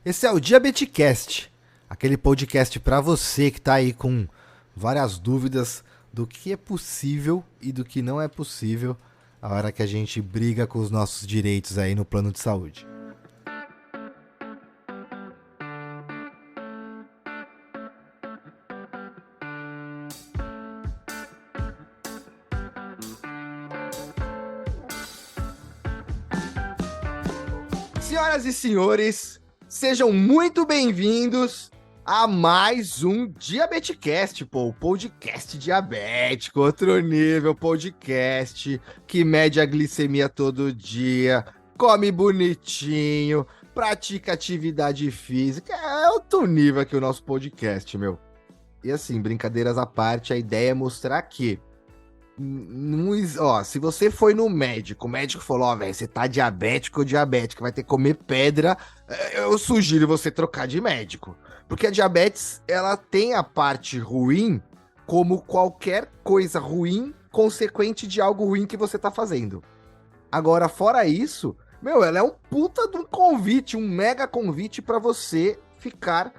Esse é o Diabetecast, aquele podcast para você que tá aí com várias dúvidas do que é possível e do que não é possível a hora que a gente briga com os nossos direitos aí no plano de saúde. Senhoras e senhores, sejam muito bem-vindos a mais um Diabetecast, o podcast diabético, outro nível, podcast que mede a glicemia todo dia, come bonitinho, pratica atividade física, é outro nível aqui o nosso podcast, meu. E assim, brincadeiras à parte, a ideia é mostrar que se você foi no médico, o médico falou, velho, você tá diabético ou diabética, vai ter que comer pedra, eu sugiro você trocar de médico. Porque a diabetes, ela tem a parte ruim, como qualquer coisa ruim, consequente de algo ruim que você tá fazendo. Agora, fora isso, meu, ela é um puta de um convite, um mega convite para você ficar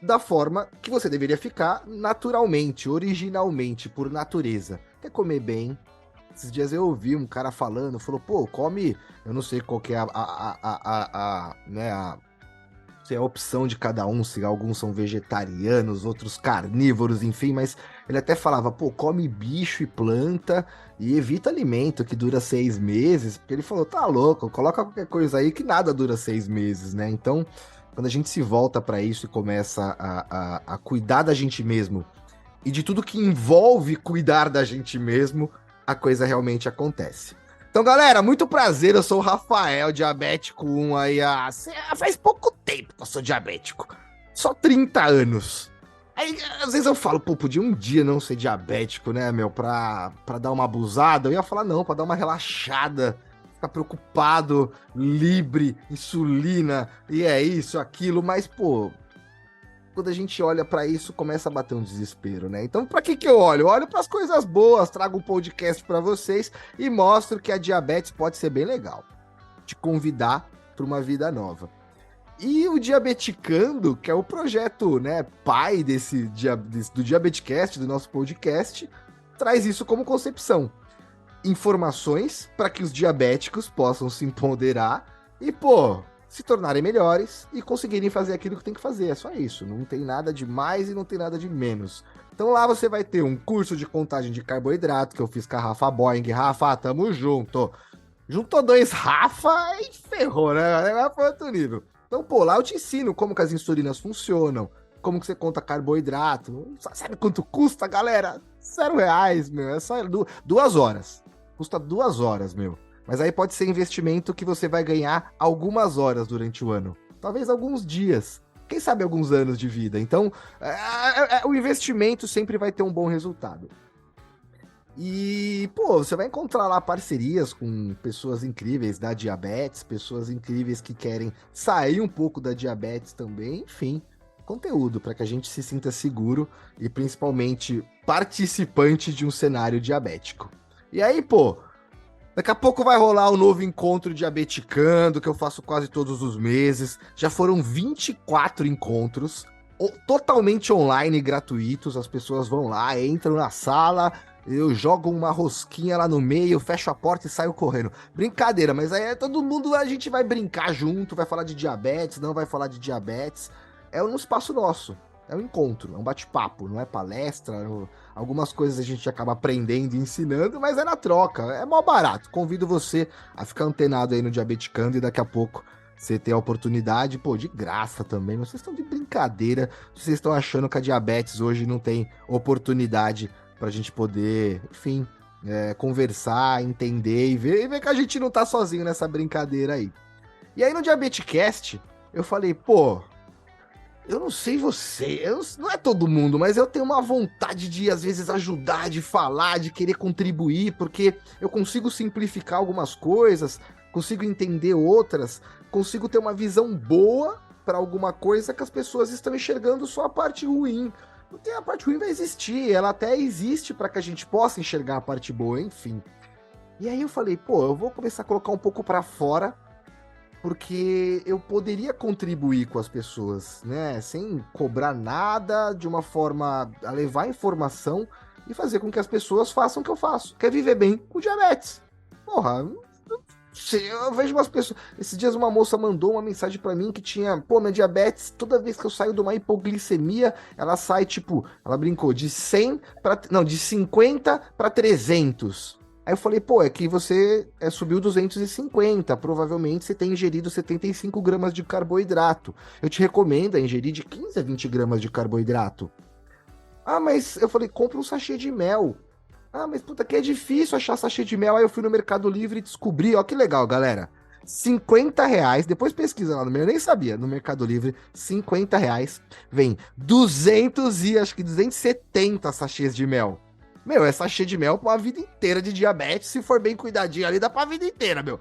da forma que você deveria ficar naturalmente, originalmente, por natureza. Quer comer bem? Esses dias eu ouvi um cara falando, falou, pô, come, eu não sei qual que é se é a opção de cada um, se alguns são vegetarianos, outros carnívoros, enfim, mas ele até falava, pô, come bicho e planta e evita alimento que dura 6 meses, porque ele falou, tá louco, coloca qualquer coisa aí que nada dura 6 meses, né? Então, quando a gente se volta para isso e começa a cuidar da gente mesmo e de tudo que envolve cuidar da gente mesmo, a coisa realmente acontece. Então, galera, muito prazer, eu sou o Rafael, diabético 1 aí, faz pouco tempo que eu sou diabético, só 30 anos. Aí, às vezes eu falo, pô, podia um dia não ser diabético, né, meu, pra dar uma abusada. Eu ia falar, não, pra dar uma relaxada, ficar preocupado, livre, insulina, e é isso, aquilo, mas, pô, quando a gente olha pra isso, começa a bater um desespero, né? Então, pra que eu olho? Eu olho pras coisas boas, trago um podcast pra vocês e mostro que a diabetes pode ser bem legal. Te convidar pra uma vida nova. E o Diabeticando, que é o projeto, né, pai do Diabetecast, do nosso podcast, traz isso como concepção. Informações para que os diabéticos possam se empoderar e, pô, se tornarem melhores e conseguirem fazer aquilo que tem que fazer. É só isso. Não tem nada de mais e não tem nada de menos. Então lá você vai ter um curso de contagem de carboidrato que eu fiz com a Rafa Boeing. Rafa, tamo junto. Juntou dois Rafa e ferrou, né? Agora foi outro nível. Então, pô, lá eu te ensino como que as insulinas funcionam, como que você conta carboidrato. Sabe quanto custa, galera? R$ 0, meu. É só 2 horas. Custa 2 horas, meu. Mas aí pode ser investimento que você vai ganhar algumas horas durante o ano. Talvez alguns dias. Quem sabe alguns anos de vida. Então, o investimento sempre vai ter um bom resultado. E, pô, você vai encontrar lá parcerias com pessoas incríveis da diabetes, pessoas incríveis que querem sair um pouco da diabetes também, enfim, conteúdo para que a gente se sinta seguro e principalmente participante de um cenário diabético. E aí, pô, daqui a pouco vai rolar um novo encontro diabeticando que eu faço quase todos os meses. Já foram 24 encontros totalmente online e gratuitos. As pessoas vão lá, entram na sala, eu jogo uma rosquinha lá no meio, fecho a porta e saio correndo. Brincadeira, mas aí todo mundo, a gente vai brincar junto, vai falar de diabetes, não vai falar de diabetes. É um espaço nosso, é um encontro, é um bate-papo, não é palestra. Algumas coisas a gente acaba aprendendo e ensinando, mas é na troca, é mó barato. Convido você a ficar antenado aí no Diabeticando e daqui a pouco você ter a oportunidade, pô, de graça também. Vocês estão de brincadeira, vocês estão achando que a diabetes hoje não tem oportunidade pra gente poder, enfim, conversar, entender e ver que a gente não tá sozinho nessa brincadeira aí. E aí no Diabetecast, eu falei, pô, eu não sei você, não é todo mundo, mas eu tenho uma vontade de, às vezes, ajudar, de falar, de querer contribuir, porque eu consigo simplificar algumas coisas, consigo entender outras, consigo ter uma visão boa para alguma coisa que as pessoas estão enxergando só a parte ruim. Porque a parte ruim vai existir, ela até existe para que a gente possa enxergar a parte boa, enfim. E aí eu falei, pô, eu vou começar a colocar um pouco para fora porque eu poderia contribuir com as pessoas, né? Sem cobrar nada, de uma forma a levar informação e fazer com que as pessoas façam o que eu faço, que é viver bem com diabetes. Porra, eu vejo umas pessoas. Esses dias uma moça mandou uma mensagem pra mim que tinha, pô, minha diabetes, toda vez que eu saio de uma hipoglicemia, ela sai tipo, ela brincou, de 100 para, não, de 50 para 300. Aí eu falei, pô, é que você subiu 250, provavelmente você tem ingerido 75 gramas de carboidrato. Eu te recomendo a ingerir de 15 a 20 gramas de carboidrato. Ah, mas eu falei, compra um sachê de mel. Ah, mas puta, que é difícil achar sachê de mel. Aí eu fui no Mercado Livre e descobri, ó, que legal, galera. R$ 50, depois pesquisa lá no meu, eu nem sabia, no Mercado Livre, R$ 50, vem 200 e acho que 270 sachês de mel. Meu, é sachê de mel pra uma vida inteira de diabetes, se for bem cuidadinho ali, dá pra vida inteira, meu.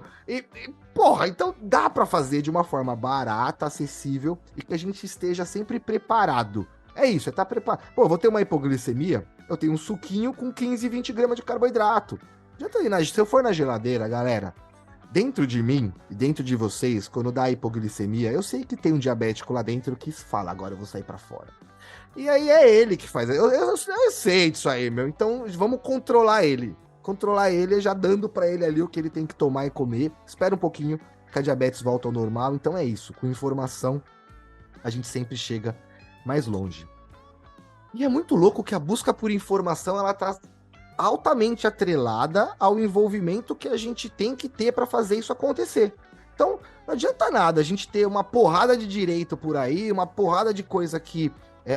Porra, então dá pra fazer de uma forma barata, acessível e que a gente esteja sempre preparado. É isso, é estar preparado. Pô, vou ter uma hipoglicemia, eu tenho um suquinho com 15, 20 gramas de carboidrato. Já tá aí, se eu for na geladeira, galera, dentro de mim e dentro de vocês, quando dá hipoglicemia, eu sei que tem um diabético lá dentro que fala, agora eu vou sair pra fora. E aí é ele que faz. Eu sei disso aí, meu. Então vamos controlar ele. Controlar ele já dando pra ele ali o que ele tem que tomar e comer. Espera um pouquinho que a diabetes volta ao normal. Então é isso. Com informação, a gente sempre chega mais longe. E é muito louco que a busca por informação ela tá altamente atrelada ao envolvimento que a gente tem que ter para fazer isso acontecer. Então, não adianta nada a gente ter uma porrada de direito por aí, uma porrada de coisa que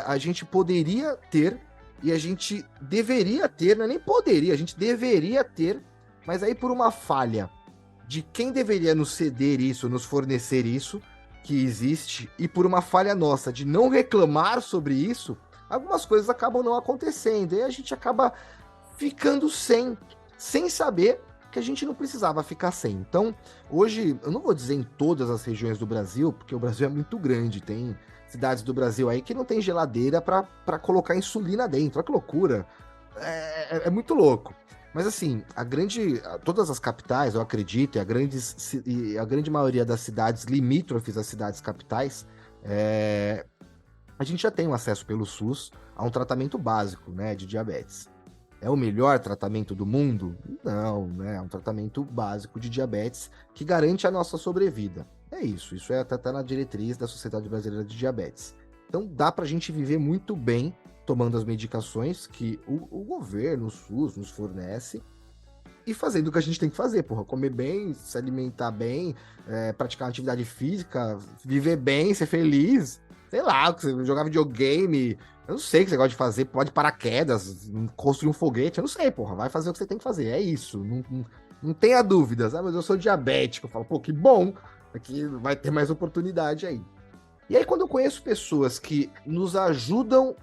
a gente poderia ter e a gente deveria ter, não é nem poderia, a gente deveria ter, mas aí por uma falha de quem deveria nos ceder isso, nos fornecer isso, que existe, e por uma falha nossa de não reclamar sobre isso, algumas coisas acabam não acontecendo. E a gente acaba ficando sem saber que a gente não precisava ficar sem. Então, hoje, eu não vou dizer em todas as regiões do Brasil, porque o Brasil é muito grande, tem cidades do Brasil aí que não tem geladeira para colocar insulina dentro. Olha que loucura. É muito louco. Mas assim, todas as capitais, eu acredito, e a grande maioria das cidades limítrofes às cidades capitais, a gente já tem um acesso pelo SUS a um tratamento básico, né, de diabetes. É o melhor tratamento do mundo? Não, né? É um tratamento básico de diabetes que garante a nossa sobrevida. É isso é até na diretriz da Sociedade Brasileira de Diabetes. Então dá pra gente viver muito bem tomando as medicações que o governo, o SUS, nos fornece e fazendo o que a gente tem que fazer, porra. Comer bem, se alimentar bem, praticar atividade física, viver bem, ser feliz. Sei lá, jogar videogame. Eu não sei o que você gosta de fazer. Pode paraquedas, construir um foguete. Eu não sei, porra. Vai fazer o que você tem que fazer. É isso. Não tenha dúvidas. Ah, mas eu sou diabético. Eu falo, pô, que bom. Aqui vai ter mais oportunidade aí. E aí, quando eu conheço pessoas que nos ajudam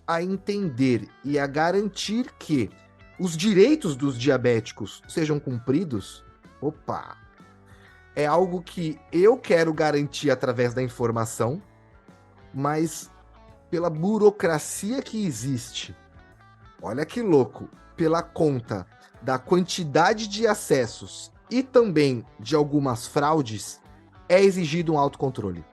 a entender e a garantir que os direitos dos diabéticos sejam cumpridos, opa, é algo que eu quero garantir através da informação, mas pela burocracia que existe, olha que louco, pela conta da quantidade de acessos e também de algumas fraudes, é exigido um autocontrole.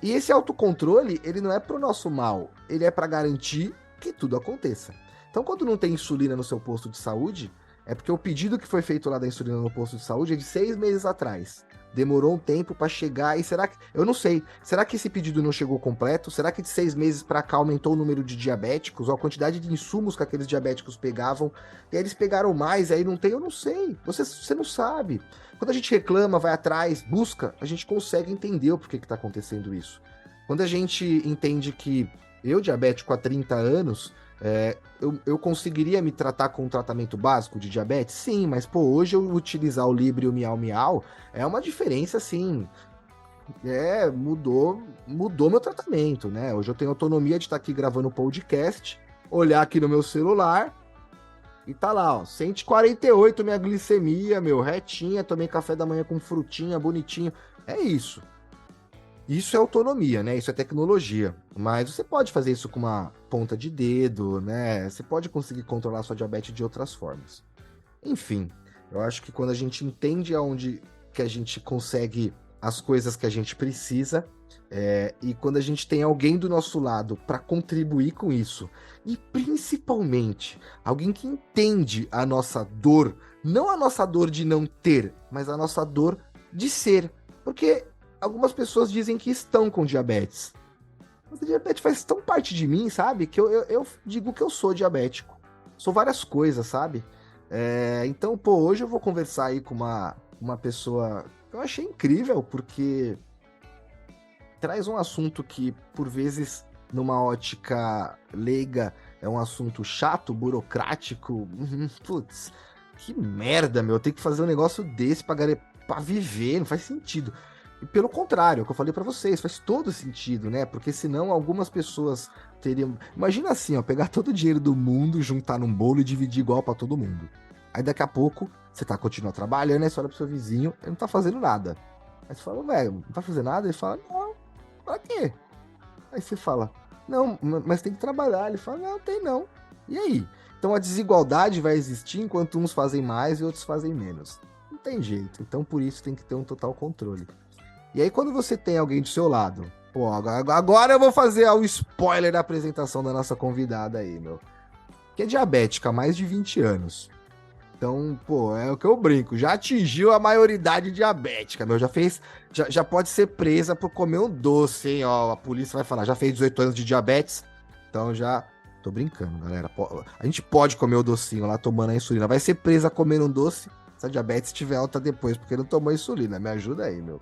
E esse autocontrole, ele não é pro nosso mal, ele é para garantir que tudo aconteça. Então, quando não tem insulina no seu posto de saúde, é porque o pedido que foi feito lá da insulina no posto de saúde é de 6 meses atrás. Demorou um tempo para chegar e será que... Eu não sei. Será que esse pedido não chegou completo? Será que de 6 meses para cá aumentou o número de diabéticos? Ou a quantidade de insumos que aqueles diabéticos pegavam? E aí eles pegaram mais, e aí não tem? Eu não sei. Você não sabe. Quando a gente reclama, vai atrás, busca, a gente consegue entender o porquê que está acontecendo isso. Quando a gente entende que eu, diabético há 30 anos, eu conseguiria me tratar com um tratamento básico de diabetes? Sim, mas pô, hoje eu utilizar o Libre e o Miau Miau é uma diferença, assim, mudou meu tratamento, né? Hoje eu tenho autonomia de estar aqui gravando o podcast, olhar aqui no meu celular e tá lá, ó, 148 minha glicemia, meu, retinha, tomei café da manhã com frutinha, bonitinho. É isso. Isso é autonomia, né? Isso é tecnologia. Mas você pode fazer isso com uma ponta de dedo, né? Você pode conseguir controlar sua diabetes de outras formas. Enfim, eu acho que quando a gente entende aonde que a gente consegue as coisas que a gente precisa, e quando a gente tem alguém do nosso lado para contribuir com isso, e principalmente alguém que entende a nossa dor, não a nossa dor de não ter, mas a nossa dor de ser. Porque algumas pessoas dizem que estão com diabetes. Mas a diabetes faz tão parte de mim, sabe? Que eu digo que eu sou diabético. Sou várias coisas, sabe? Então, pô, hoje eu vou conversar aí com uma pessoa que eu achei incrível, porque traz um assunto que, por vezes, numa ótica leiga, é um assunto chato, burocrático. Putz, que merda, meu. Eu tenho que fazer um negócio desse pra viver, não faz sentido. E pelo contrário, é o que eu falei pra vocês, faz todo sentido, né? Porque senão algumas pessoas teriam. Imagina assim, ó, pegar todo o dinheiro do mundo, juntar num bolo e dividir igual pra todo mundo. Aí daqui a pouco, você continua trabalhando, aí você olha pro seu vizinho, ele não tá fazendo nada. Aí você fala, velho, não tá fazendo nada? Ele fala, não, pra quê? Aí você fala, não, mas tem que trabalhar. Ele fala, não, tem não. E aí? Então a desigualdade vai existir enquanto uns fazem mais e outros fazem menos. Não tem jeito. Então por isso tem que ter um total controle. E aí quando você tem alguém do seu lado, pô, agora eu vou fazer o spoiler da apresentação da nossa convidada aí, meu. Que é diabética há mais de 20 anos. Então, pô, é o que eu brinco. Já atingiu a maioridade diabética, meu. Já pode ser presa por comer um doce, hein? Ó, a polícia vai falar, já fez 18 anos de diabetes. Então já. Tô brincando, galera. A gente pode comer o docinho lá tomando a insulina. Vai ser presa comendo um doce se a diabetes estiver alta depois, porque não tomou insulina. Me ajuda aí, meu.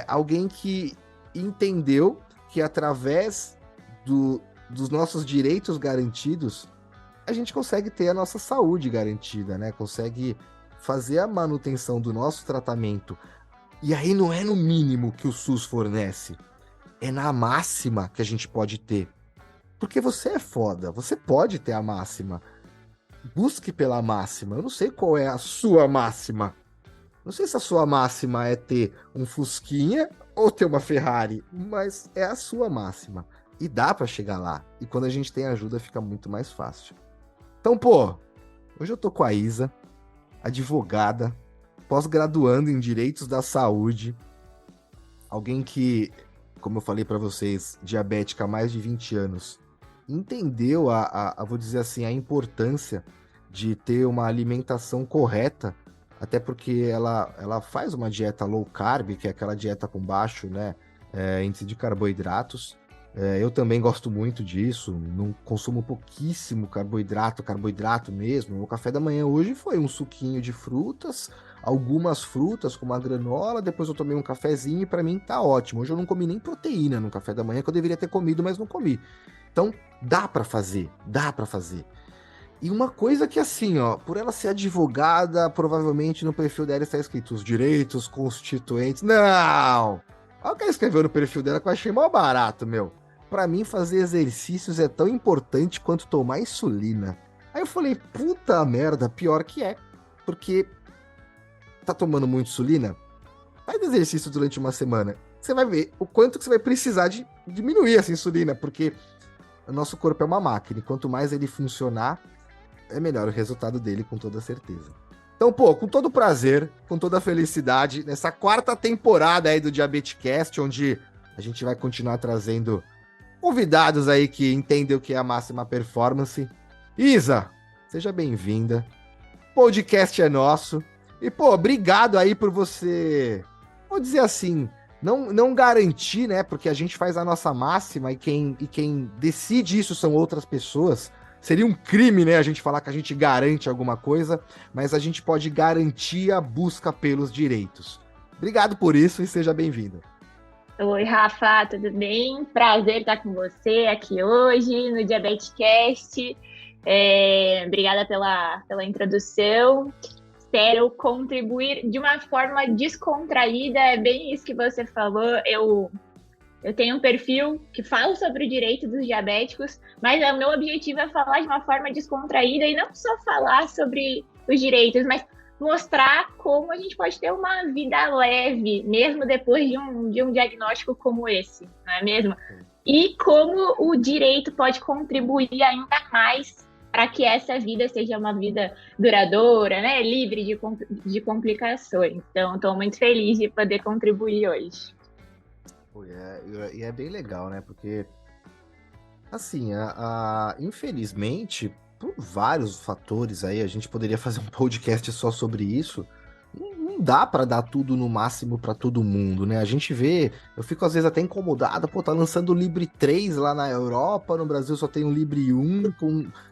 Alguém que entendeu que através dos nossos direitos garantidos, a gente consegue ter a nossa saúde garantida, né? Consegue fazer a manutenção do nosso tratamento. E aí não é no mínimo que o SUS fornece, é na máxima que a gente pode ter. Porque você é foda, você pode ter a máxima. Busque pela máxima. Eu não sei qual é a sua máxima. Não sei se a sua máxima é ter um Fusquinha ou ter uma Ferrari, mas é a sua máxima. E dá pra chegar lá. E quando a gente tem ajuda, fica muito mais fácil. Então, pô, hoje eu tô com a Isa, advogada, pós-graduando em Direitos da Saúde, alguém que, como eu falei pra vocês, diabética há mais de 20 anos, entendeu vou dizer assim, a importância de ter uma alimentação correta, até porque ela faz uma dieta low carb, que é aquela dieta com baixo, né, índice de carboidratos. Eu também gosto muito disso, não consumo pouquíssimo carboidrato mesmo. O café da manhã hoje foi um suquinho de frutas, algumas frutas com uma granola, depois eu tomei um cafezinho e pra mim tá ótimo. Hoje eu não comi nem proteína no café da manhã, que eu deveria ter comido, mas não comi. Então, dá pra fazer, dá pra fazer. E uma coisa que assim, ó, por ela ser advogada, provavelmente no perfil dela está escrito os direitos constituintes. Não! Olha o que ela escreveu no perfil dela que eu achei mal barato, meu. Pra mim, fazer exercícios é tão importante quanto tomar insulina. Aí eu falei, puta merda, pior que é. Porque tá tomando muito insulina? Faz exercício durante uma semana. Você vai ver o quanto que você vai precisar de diminuir essa insulina, porque o nosso corpo é uma máquina. E quanto mais ele funcionar, é melhor o resultado dele, com toda certeza. Então, pô, com todo prazer, com toda felicidade, nessa quarta temporada aí do Diabetecast, onde a gente vai continuar trazendo convidados aí que entendem o que é a máxima performance. Isa, seja bem-vinda. O podcast é nosso. E, pô, obrigado aí por você, vou dizer assim, não garantir, né? Porque a gente faz a nossa máxima e quem decide isso são outras pessoas. Seria um crime, né, a gente falar que a gente garante alguma coisa, mas a gente pode garantir a busca pelos direitos. Obrigado por isso e seja bem-vinda. Oi, Rafa, tudo bem? Prazer estar com você aqui hoje no Diabetecast. Obrigada pela introdução. Espero contribuir de uma forma descontraída. É bem isso que você falou. Eu tenho um perfil que fala sobre o direito dos diabéticos, mas o meu objetivo é falar de uma forma descontraída e não só falar sobre os direitos, mas mostrar como a gente pode ter uma vida leve, mesmo depois de um diagnóstico como esse, não é mesmo? E como o direito pode contribuir ainda mais para que essa vida seja uma vida duradoura, né? Livre de complicações. Então, estou muito feliz de poder contribuir hoje. E é bem legal, né? Porque, assim, infelizmente, por vários fatores aí, a gente poderia fazer um podcast só sobre isso. Não dá pra dar tudo no máximo pra todo mundo, né? A gente vê, eu fico às vezes até incomodado, pô, tá lançando o Libre 3 lá na Europa, no Brasil só tem o Libre 1,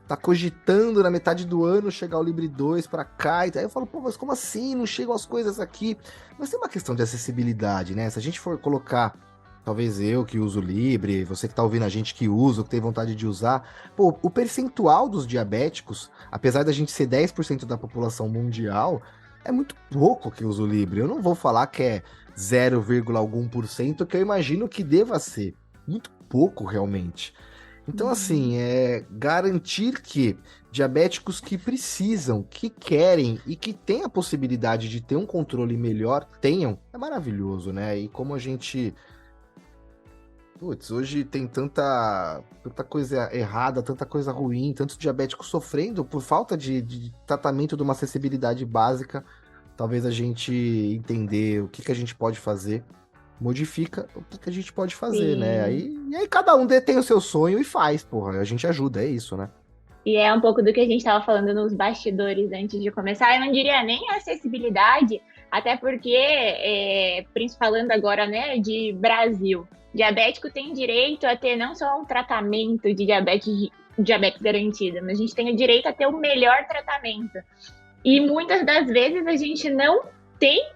tá cogitando na metade do ano chegar o Libre 2 pra cá, e aí eu falo, pô, mas como assim? Não chegam as coisas aqui? Mas tem uma questão de acessibilidade, né? Se a gente for colocar, talvez eu que uso o Libre, você que tá ouvindo a gente que usa, ou que tem vontade de usar, pô, o percentual dos diabéticos, apesar da gente ser 10% da população mundial, é muito pouco que usa o Libre. Eu não vou falar que é 0, algum por cento, que eu imagino que deva ser. Muito pouco, realmente. Então, assim, garantir que diabéticos que precisam, que querem e que têm a possibilidade de ter um controle melhor, tenham, é maravilhoso, né? E como a gente... Putz, hoje tem tanta coisa errada, tanta coisa ruim, tantos diabéticos sofrendo por falta de tratamento de uma acessibilidade básica. Talvez a gente entender o que a gente pode fazer, modifica o que a gente pode fazer, né? E aí cada um tem o seu sonho e faz, porra. A gente ajuda, é isso, né? E é um pouco do que a gente estava falando nos bastidores antes de começar. Eu não diria nem acessibilidade, até porque, falando agora, né, de Brasil, diabético tem direito a ter não só um tratamento de diabetes garantida, mas a gente tem o direito a ter o melhor tratamento. E muitas das vezes a gente não tem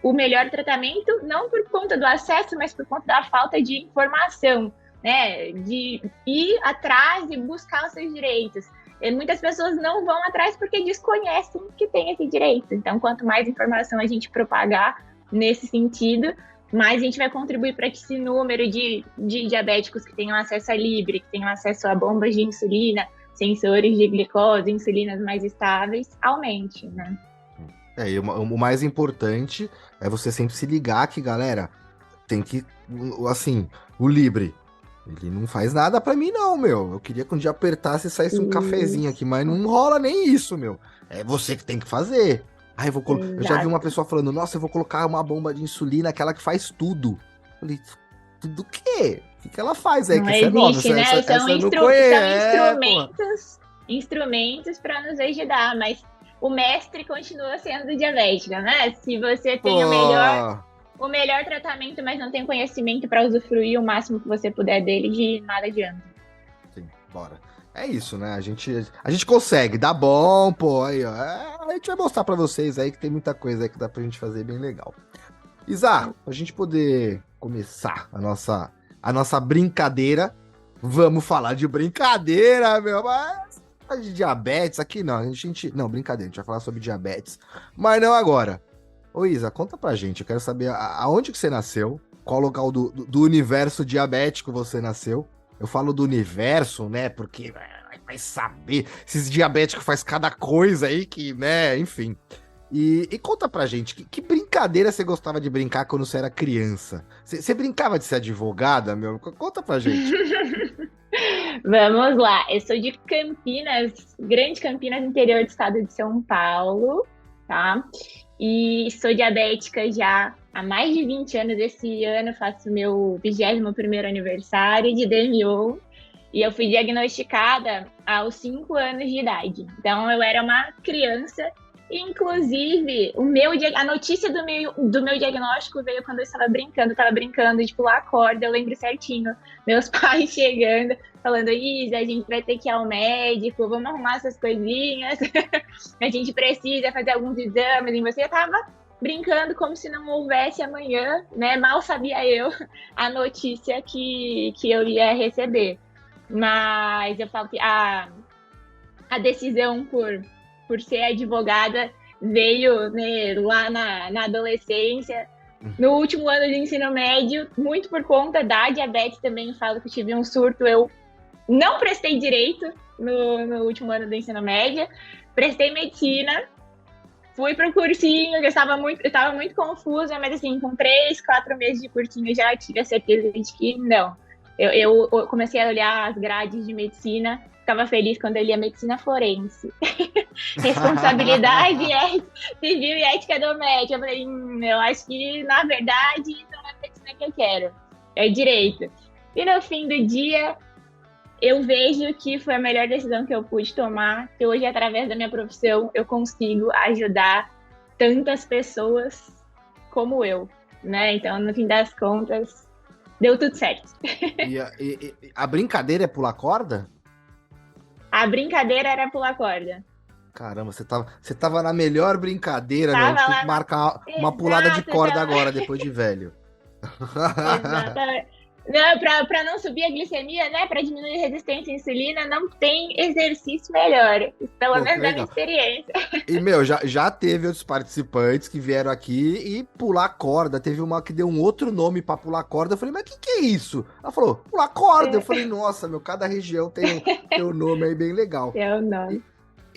o melhor tratamento, não por conta do acesso, mas por conta da falta de informação, né? De ir atrás e buscar os seus direitos. E muitas pessoas não vão atrás porque desconhecem que tem esse direito. Então, quanto mais informação a gente propagar nesse sentido, mais a gente vai contribuir para que esse número de diabéticos que tenham acesso a Libre, que tenham acesso a bombas de insulina, sensores de glicose, insulinas mais estáveis, aumente, né? E o mais importante é você sempre se ligar que, galera, tem que, assim, o Libre, ele não faz nada pra mim não, meu. Eu queria que um dia apertasse e saísse um cafezinho aqui, mas não rola nem isso, meu. É você que tem que fazer. Aí eu já vi uma pessoa falando, nossa, eu vou colocar uma bomba de insulina, aquela que faz tudo. Eu falei, tudo o quê? O que ela faz aí? Não que existe, é nova? né? São instrumentos para nos ajudar, mas o mestre continua sendo diabético, né? Se você tem o melhor tratamento, mas não tem conhecimento para usufruir o máximo que você puder dele, de nada adianta. Sim, bora. É isso, né? A gente consegue, dá bom, pô, aí, ó. A gente vai mostrar pra vocês aí que tem muita coisa aí que dá pra gente fazer bem legal. Isa, pra gente poder começar a nossa brincadeira, vamos falar de brincadeira, meu, mas de diabetes aqui não, não, brincadeira, a gente vai falar sobre diabetes, mas não agora. Ô Isa, conta pra gente, eu quero saber aonde que você nasceu, qual local do universo diabético você nasceu. Eu falo do universo, né, porque vai saber, esses diabéticos faz cada coisa aí que, né, enfim. E conta pra gente, que brincadeira você gostava de brincar quando você era criança? Você brincava de ser advogada, meu? Conta pra gente. Vamos lá, eu sou de Campinas, Grande Campinas, interior do estado de São Paulo, tá? E sou diabética já há mais de 20 anos. Esse ano faço meu 21º aniversário de DMO. E eu fui diagnosticada aos 5 anos de idade. Então, eu era uma criança. Inclusive, a notícia do meu diagnóstico veio quando eu estava brincando. Eu estava brincando de pular corda, eu lembro certinho. Meus pais chegando, falando, Isa, a gente vai ter que ir ao médico, vamos arrumar essas coisinhas. A gente precisa fazer alguns exames. E você estava brincando como se não houvesse amanhã, né? Mal sabia eu a notícia que eu ia receber. Mas eu falo que a decisão por ser advogada veio, né, lá na adolescência, no último ano de ensino médio, muito por conta da diabetes também. Eu falo que eu tive um surto, eu não prestei direito no último ano do ensino médio, prestei medicina, fui para o cursinho, eu estava muito confusa, mas assim, com 3, 4 meses de cursinho já tive a certeza de que não. Eu comecei a olhar as grades de medicina, ficava feliz quando eu lia medicina forense. Responsabilidade civil e ética doméstica. Eu falei, eu acho que, na verdade, não é a medicina que eu quero. É direito. E no fim do dia, eu vejo que foi a melhor decisão que eu pude tomar, que hoje, através da minha profissão, eu consigo ajudar tantas pessoas como eu, né? Então, no fim das contas, deu tudo certo. E a brincadeira é pular corda? A brincadeira era pular corda. Caramba, você tava na melhor brincadeira, meu. A Tava gente tem que lá marcar uma pulada de Exato, corda tava... agora, depois de velho. Exatamente. Não, para não subir a glicemia, né? Para diminuir a resistência à insulina, não tem exercício melhor. Pelo Pô, que menos da minha legal. experiência. E, meu, já teve outros participantes que vieram aqui e pular corda. Teve uma que deu um outro nome pra pular corda. Eu falei, mas o que é isso? Ela falou, pular corda. Eu falei, nossa, meu, cada região tem um nome aí bem legal. É o nome.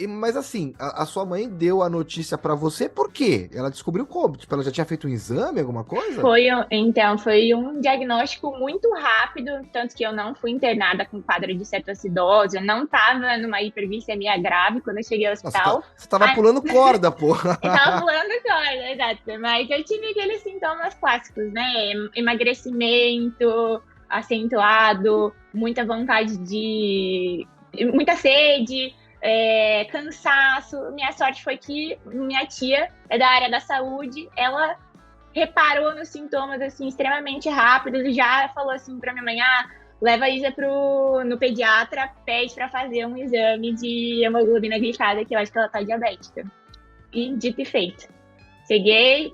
Mas assim, a sua mãe deu a notícia pra você por quê? Ela descobriu como? Tipo, ela já tinha feito um exame, alguma coisa? Foi um diagnóstico muito rápido, tanto que eu não fui internada com quadro de cetoacidose, eu não estava numa hiperglicemia grave quando eu cheguei ao hospital. Você tava pulando corda, pô. Eu tava pulando corda, exato. Mas eu tive aqueles sintomas clássicos, né? Emagrecimento acentuado, muita vontade de... muita sede... cansaço. Minha sorte foi que minha tia é da área da saúde, ela reparou nos sintomas assim extremamente rápidos e já falou assim para minha mãe: leva a Isa no pediatra, pede para fazer um exame de hemoglobina glicada, que eu acho que ela tá diabética. E dito e feito. Cheguei,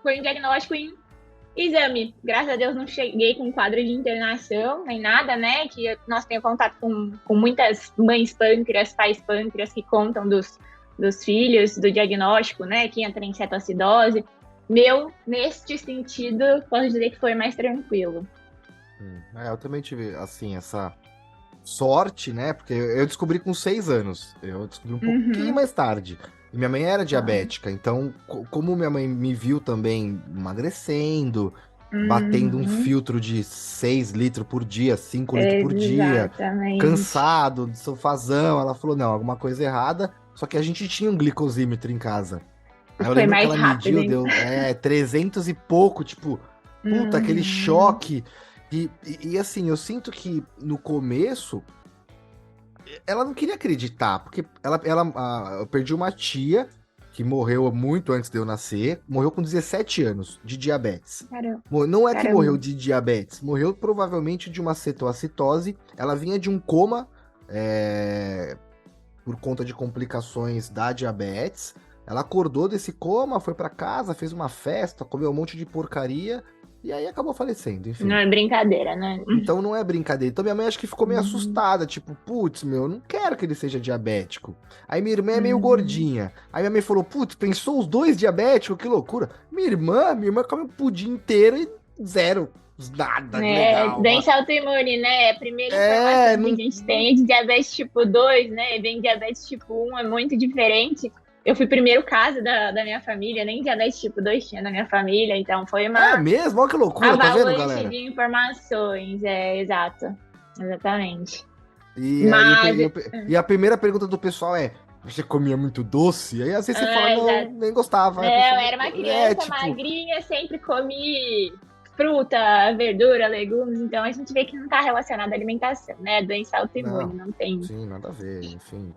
foi um diagnóstico em exame. Graças a Deus não cheguei com quadro de internação, nem nada, né? Que nós temos contato com muitas mães pâncreas, pais pâncreas que contam dos filhos, do diagnóstico, né? Que entra em cetoacidose. Meu, neste sentido, posso dizer que foi mais tranquilo. Eu também tive, assim, essa sorte, né? Porque eu descobri com 6 anos. Eu descobri um pouquinho mais tarde. E minha mãe era diabética, então, como minha mãe me viu também emagrecendo, batendo um filtro de 6 litros por dia, 5 litros por dia, cansado, de sofazão, ela falou, não, alguma coisa errada, só que a gente tinha um glicosímetro em casa. Aí eu Foi lembro mais que ela rápido, mediu, deu 300 e pouco, tipo, puta, aquele choque. E assim, eu sinto que no começo ela não queria acreditar, porque eu perdi uma tia que morreu muito antes de eu nascer, morreu com 17 anos de diabetes. Caramba. Não é que morreu de diabetes, morreu provavelmente de uma cetoacitose. Ela vinha de um coma por conta de complicações da diabetes. Ela acordou desse coma, foi pra casa, fez uma festa, comeu um monte de porcaria e aí acabou falecendo, enfim. Não é brincadeira, né? Então não é brincadeira. Então minha mãe acho que ficou meio assustada, tipo, putz, meu, eu não quero que ele seja diabético. Aí minha irmã é meio gordinha. Aí minha mãe falou, putz, pensou os dois diabéticos? Que loucura. Minha irmã come um pudim inteiro e zero. Nada legal. Doença autoimune, né? A primeira informação que a gente tem é de diabetes tipo 2, né? Vem diabetes tipo 1, é muito diferente. Eu fui o primeiro caso da minha família, nem diabetes tipo 2 tinha na minha família, então foi uma... É mesmo? Olha que loucura, tá vendo, galera? de informações, exato. Exatamente. E a primeira pergunta do pessoal é, você comia muito doce? Aí às vezes você fala, não, nem gostava. Não, eu era uma criança magrinha, sempre comi fruta, verdura, legumes, então a gente vê que não está relacionado à alimentação, né? Doença autoimune, não tem. Sim, nada a ver, enfim.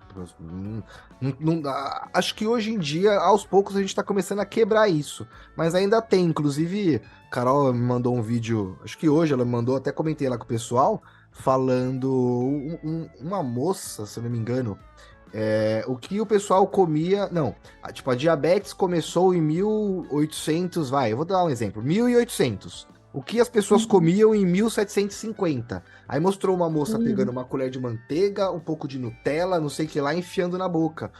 Acho que hoje em dia, aos poucos, a gente está começando a quebrar isso. Mas ainda tem, inclusive, Carol me mandou um vídeo, acho que hoje ela me mandou, até comentei lá com o pessoal, falando uma moça, se eu não me engano, o que o pessoal comia... Não, tipo, a diabetes começou em 1800, eu vou dar um exemplo, 1800. O que as pessoas comiam em 1750. Aí mostrou uma moça pegando uma colher de manteiga, um pouco de Nutella, não sei o que lá, enfiando na boca.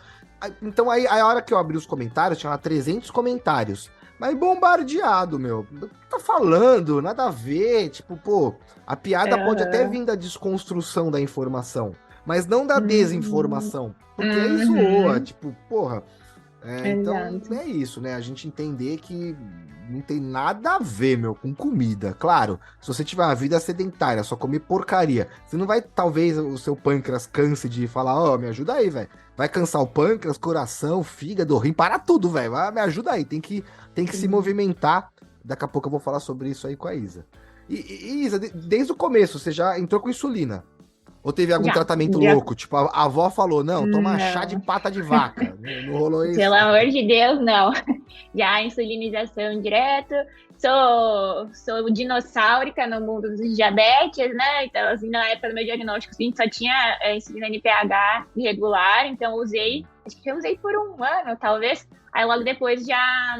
Então aí, a hora que eu abri os comentários, tinha lá 300 comentários. Mas bombardeado, meu. Tá falando, nada a ver. Tipo, pô, a piada pode até vir da desconstrução da informação, mas não da desinformação. Porque aí zoa, tipo, porra. Então é isso, né? A gente entender que não tem nada a ver, meu, com comida. Claro, se você tiver uma vida sedentária, só comer porcaria, você não vai, talvez, o seu pâncreas canse de falar, ó, me ajuda aí, velho. Vai cansar o pâncreas, coração, fígado, rim, para tudo, velho. Me ajuda aí, tem que se movimentar. Daqui a pouco eu vou falar sobre isso aí com a Isa. E Isa, desde o começo, você já entrou com insulina? Ou teve algum tratamento louco? Tipo, a avó falou, não, toma chá de pata de vaca. Não rolou isso? Pelo amor de Deus, não. Já insulinização direto. Sou dinossáurica no mundo dos diabetes, né? Então, assim, na época do meu diagnóstico, a gente só tinha insulina NPH regular, então acho que eu usei por um ano, talvez. Aí logo depois já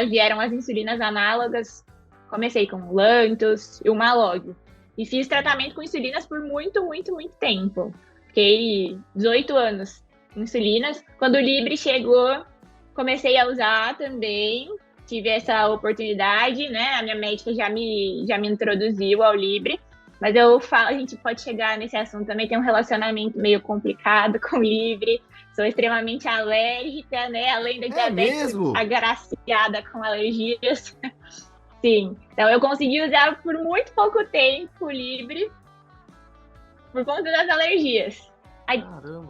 vieram as insulinas análogas. Comecei com Lantus e o Malog. E fiz tratamento com insulinas por muito, muito, muito tempo. Fiquei 18 anos com insulinas. Quando o Libre chegou, comecei a usar também. Tive essa oportunidade, né? A minha médica já me introduziu ao Libre. Mas eu falo, a gente pode chegar nesse assunto também. Tem um relacionamento meio complicado com o Libre. Sou extremamente alérgica, né? Além da diabetes, agraciada com alergias. Sim, então eu consegui usar por muito pouco tempo Libre por conta das alergias. Aí,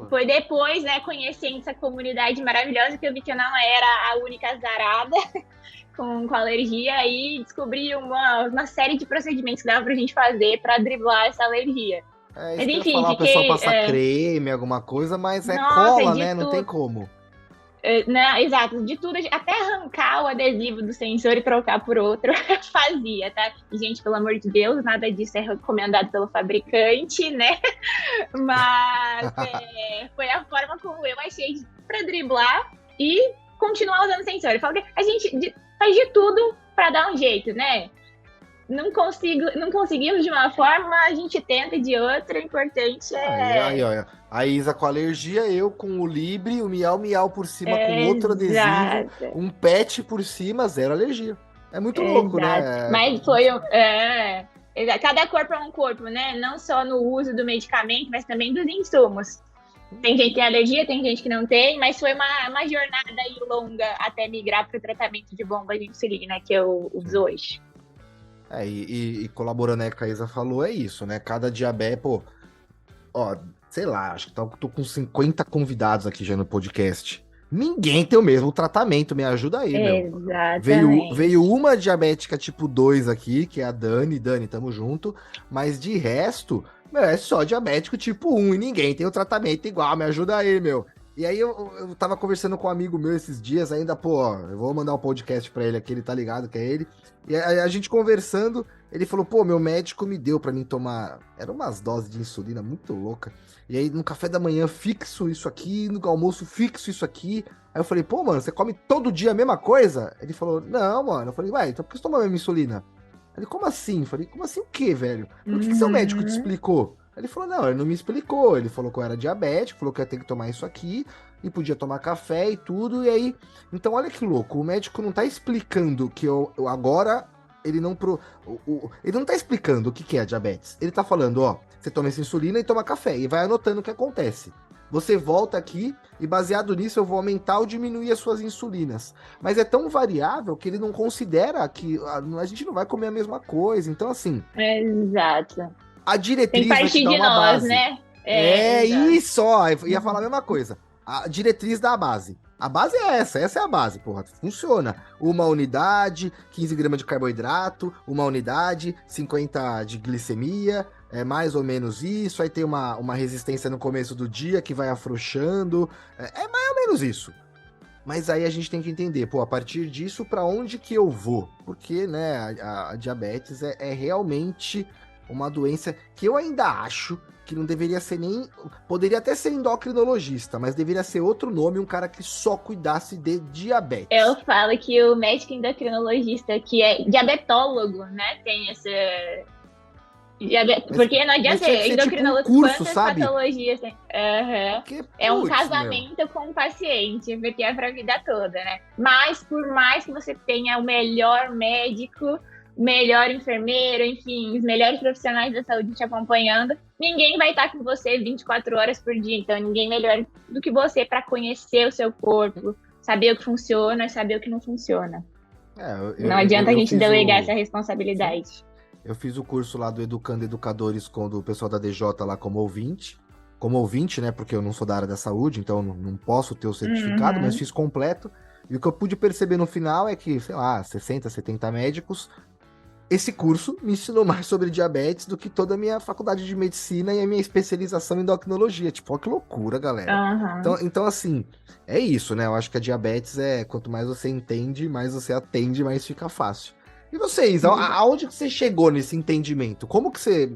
foi depois, né, conhecendo essa comunidade maravilhosa, que eu vi que eu não era a única azarada com alergia, e descobri uma série de procedimentos que dava pra gente fazer pra driblar essa alergia. Mas enfim, falar, o pessoal passar creme, alguma coisa, mas cola, né? Não tem como. Né, exato, de tudo, até arrancar o adesivo do sensor e trocar por outro, fazia, tá? E, gente, pelo amor de Deus, nada disso é recomendado pelo fabricante, né? Mas foi a forma como eu achei pra driblar e continuar usando sensor. Eu falo que a gente faz de tudo pra dar um jeito, né? Não conseguimos de uma forma, a gente tenta de outra, o importante é... Aí, olha, a Isa com alergia, eu com o Libre, o Miau Miau por cima com outro adesivo, um pet por cima, zero alergia. É muito louco, né? Mas foi... cada corpo é um corpo, né? Não só no uso do medicamento, mas também dos insumos. Tem gente que tem alergia, tem gente que não tem, mas foi uma jornada aí longa até migrar para o tratamento de bomba de insulina que eu uso hoje. E colaborando aí com a Isa falou, é isso, né? Cada diabetes, sei lá, acho que tô com 50 convidados aqui já no podcast. Ninguém tem o mesmo tratamento, me ajuda aí, meu. Veio uma diabética tipo 2 aqui, que é a Dani. Dani, tamo junto. Mas de resto, meu, é só diabético tipo 1 e ninguém tem o tratamento igual, me ajuda aí, meu. E aí eu tava conversando com um amigo meu esses dias, ainda, eu vou mandar um podcast pra ele aqui, ele tá ligado que é ele. E a gente conversando, ele falou, meu médico me deu pra mim tomar, eram umas doses de insulina muito louca. E aí no café da manhã fixo isso aqui, no almoço fixo isso aqui. Aí eu falei, mano, você come todo dia a mesma coisa? Ele falou, não, mano. Eu falei, ué, então por que você toma a mesma insulina? Ele, como assim? Eu falei, como assim o quê, velho? Por que seu médico te explicou? Ele falou, não, ele não me explicou. Ele falou que eu era diabético, falou que eu ia ter que tomar isso aqui, e podia tomar café e tudo, e aí... Então, olha que louco, o médico não tá explicando que eu agora... Ele não tá explicando o que é diabetes. Ele tá falando, você toma essa insulina e toma café, e vai anotando o que acontece. Você volta aqui, e baseado nisso eu vou aumentar ou diminuir as suas insulinas. Mas é tão variável que ele não considera que a gente não vai comer a mesma coisa. Então, assim... Exato. A diretriz vai te dar uma base. Né? Isso, ia falar a mesma coisa. A diretriz da base. A base é essa é a base, porra, funciona. Uma unidade, 15 gramas de carboidrato, uma unidade, 50 de glicemia, é mais ou menos isso. Aí tem uma resistência no começo do dia que vai afrouxando, é mais ou menos isso. Mas aí a gente tem que entender, a partir disso, pra onde que eu vou? Porque, né, a diabetes é realmente uma doença que eu ainda acho que não deveria ser nem... Poderia até ser endocrinologista, mas deveria ser outro nome, um cara que só cuidasse de diabetes. Eu falo que o médico endocrinologista, que é diabetólogo, né, tem esse... Porque não adianta ser endocrinologista, tipo quantas patologias tem. É um casamento com o paciente, porque é pra vida toda, né? Mas por mais que você tenha o melhor médico, melhor enfermeiro, enfim, os melhores profissionais da saúde te acompanhando, ninguém vai estar com você 24 horas por dia. Então, ninguém melhor do que você para conhecer o seu corpo, saber o que funciona e saber o que não funciona. Não adianta a eu gente fiz delegar essa Sim. responsabilidade. Eu fiz o curso lá do Educando Educadores com o pessoal da DJ lá como ouvinte. Como ouvinte, né? Porque eu não sou da área da saúde, então eu não posso ter o certificado, mas Uhum. fiz completo. E o que eu pude perceber no final é que, sei lá, 60, 70 médicos, esse curso me ensinou mais sobre diabetes do que toda a minha faculdade de medicina e a minha especialização em endocrinologia. Tipo, ó, que loucura, galera. Aham. Então, assim, é isso, né? Eu acho que a diabetes quanto mais você entende, mais você atende, mais fica fácil. E vocês, aonde que você chegou nesse entendimento? Como que você.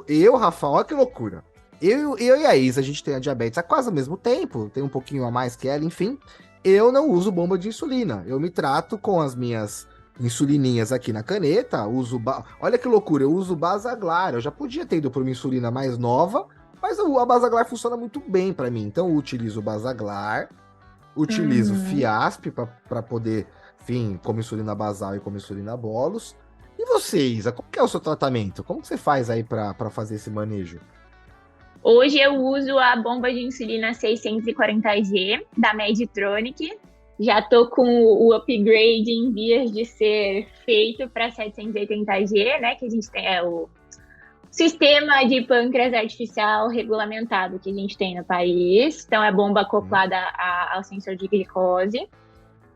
Eu, Rafa, olha que loucura. Eu e a Isa, a gente tem a diabetes há quase o mesmo tempo, tem um pouquinho a mais que ela, enfim. Eu não uso bomba de insulina. Eu me trato com as minhas insulininhas aqui na caneta, olha que loucura, eu uso Basaglar. Eu já podia ter ido para uma insulina mais nova, mas a Basaglar funciona muito bem para mim. Então eu utilizo Basaglar, utilizo Uhum. Fiasp para poder, enfim, como insulina basal e como insulina bolos. E você, Isa, como que é o seu tratamento? Como que você faz aí para fazer esse manejo? Hoje eu uso a bomba de insulina 640G da Medtronic. Já tô com o upgrade em vias de ser feito para 780G, né? Que a gente tem o sistema de pâncreas artificial regulamentado que a gente tem no país. Então é bomba Hum. acoplada ao sensor de glicose.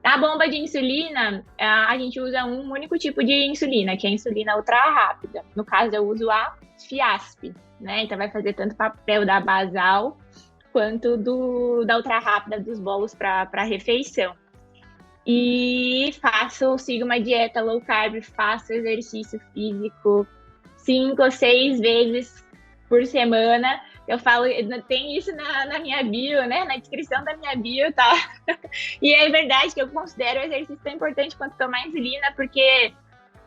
A bomba de insulina, a gente usa um único tipo de insulina, que é a insulina ultra rápida. No caso, eu uso a Fiasp, né? Então vai fazer tanto papel da basal quanto da ultra rápida dos bolos para refeição. E sigo uma dieta low carb, faço exercício físico 5 ou 6 vezes por semana. Eu falo, tem isso na minha bio, né? Na descrição da minha bio, tá? E é verdade que eu considero o exercício tão importante quanto tomar insulina, porque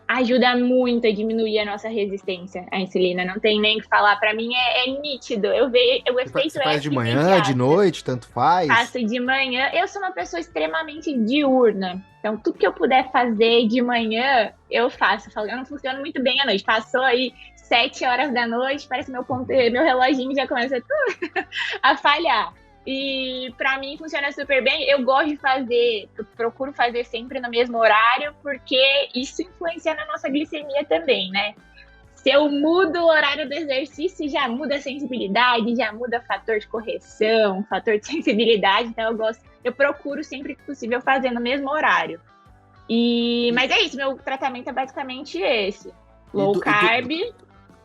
ajuda muito a diminuir a nossa resistência à insulina. Não tem nem o que falar. Para mim é nítido. O efeito Você faz de é manhã, de imediato. noite, tanto faz? Faço de manhã. Eu sou uma pessoa extremamente diurna. Então, tudo que eu puder fazer de manhã, eu faço. Eu não funciono muito bem à noite. Passou aí 7 horas da noite, parece meu reloginho já começa a falhar. E para mim funciona super bem. Eu gosto de fazer, procuro fazer sempre no mesmo horário, porque isso influencia na nossa glicemia também, né? Se eu mudo o horário do exercício, já muda a sensibilidade, já muda o fator de correção, fator de sensibilidade. Então eu procuro sempre que possível fazer no mesmo horário. E, Mas é isso, meu tratamento é basicamente esse. e Low carb.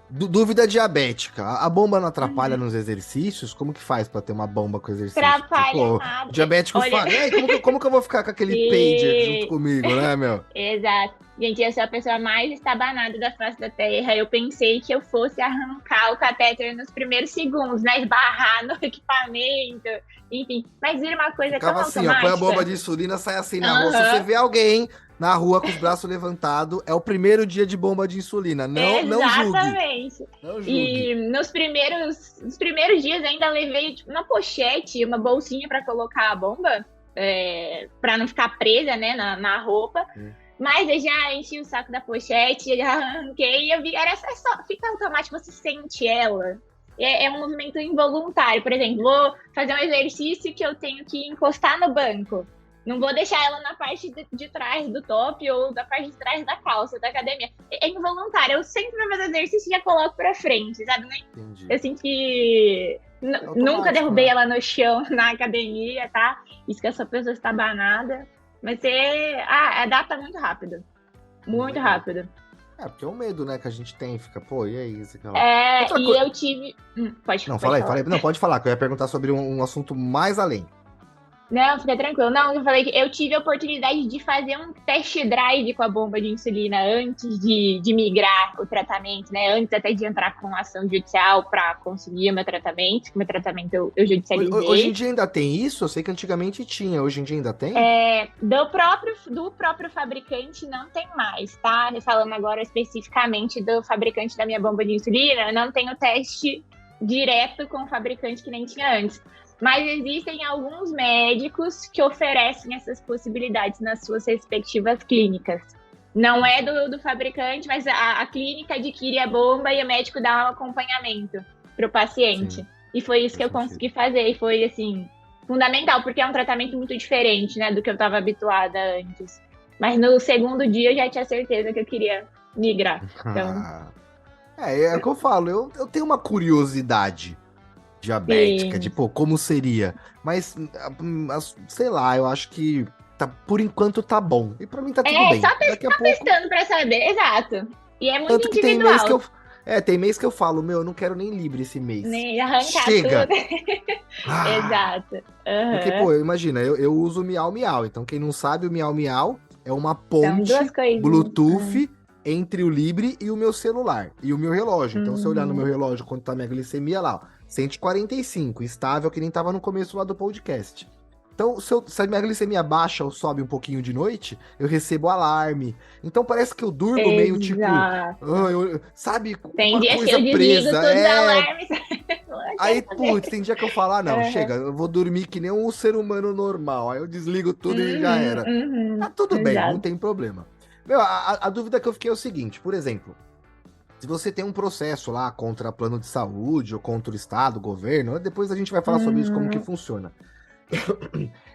dúvida diabética. A bomba não atrapalha Uhum. nos exercícios? Como que faz pra ter uma bomba com exercício? Porque, Atrapalha pô, o nada. diabético Olha, fala, e aí, como que eu vou ficar com aquele pager junto e comigo, né, meu? exato. Gente, eu sou a pessoa mais estabanada da face da Terra. Eu pensei que eu fosse arrancar o catéter nos primeiros segundos, né? Esbarrar no equipamento, enfim. Mas vira uma coisa tão Ficava assim, ó, põe a bomba automática. de insulina, sai assim na rua. Se você Aham, vê alguém na rua com os braços levantados, é o primeiro dia de bomba de insulina. Não julgue. exatamente. Não julgue. E nos primeiros dias ainda levei tipo, uma pochete, uma bolsinha para colocar a bomba, para não ficar presa, né, na roupa. Mas eu já enchi o saco da pochete, já arranquei e eu vi, fica automático, você sente ela. É um movimento involuntário. Por exemplo, vou fazer um exercício que eu tenho que encostar no banco. Não vou deixar ela na parte de trás do top ou da parte de trás da calça da academia. É involuntário. Eu sempre vou fazer exercício e já coloco pra frente, sabe? Entendi. Eu sinto que É nunca automático, derrubei né? ela no chão na academia, tá? Isso que essa pessoa está banada. Mas adapta muito rápido. Muito Legal. rápido. Porque é o medo, né, que a gente tem. Fica, pô, e aí, isso aqui lá. Outra E coisa. eu tive. Pode, Não, pode fala falar. aí. Não, pode falar, que eu ia perguntar sobre um assunto mais além. Não, fica tranquilo. Não, eu falei que eu tive a oportunidade de fazer um test drive com a bomba de insulina antes de migrar o tratamento, né? Antes até de entrar com ação judicial para conseguir o meu tratamento. O meu tratamento eu Hoje em judicializei. dia ainda tem isso? Eu sei que antigamente tinha. Hoje em dia ainda tem? Do próprio fabricante não tem mais, tá? Falando agora especificamente do fabricante da minha bomba de insulina, não tem o teste direto com o fabricante que nem tinha antes. Mas existem alguns médicos que oferecem essas possibilidades nas suas respectivas clínicas. Não é do fabricante, mas a clínica adquire a bomba e o médico dá um acompanhamento para o Sim, paciente. E foi isso que faz eu sentido. consegui fazer. E foi, assim, fundamental, porque é um tratamento muito diferente, né, do que eu estava habituada antes. Mas no segundo dia eu já tinha certeza que eu queria migrar. Então, É o que eu falo, eu tenho uma curiosidade diabética, sim. de, pô, como seria? Mas, sei lá, eu acho que por enquanto tá bom. E pra mim tá tudo É, bem. Daqui a pouco, testando pra saber, exato. E é muito tanto que tem mês que individual, eu... tem mês que eu falo, meu, eu não quero nem Libre esse mês. né? Arrancar Chega! tudo. Ah! Exato. Porque, pô, Aham. imagina, eu uso o Miau Miau. Então, quem não sabe, o Miau Miau é uma São duas ponte coisinhas. Bluetooth entre o Libre e o meu celular. E o meu relógio. Então, se eu olhar no meu Uhum. relógio quanto tá a minha glicemia lá, ó, 145, estável, que nem tava no começo lá do podcast. Então, se a minha glicemia baixa ou sobe um pouquinho de noite, eu recebo alarme. Então, parece que eu durmo meio tipo, Exato. sabe, com Tem uma dias que coisa eu desligo presa. todos os alarmes. Não Aí, quero saber. putz, tem dia que eu falo, não, Aham. chega, eu vou dormir que nem um ser humano normal. Aí eu desligo tudo e já Uhum, era. Tá uhum. tudo bem, não Exato. tem problema. Meu, a dúvida que eu fiquei é o seguinte, por exemplo, se você tem um processo lá contra plano de saúde ou contra o Estado, o governo, depois a gente vai falar sobre isso, como que Uhum, funciona.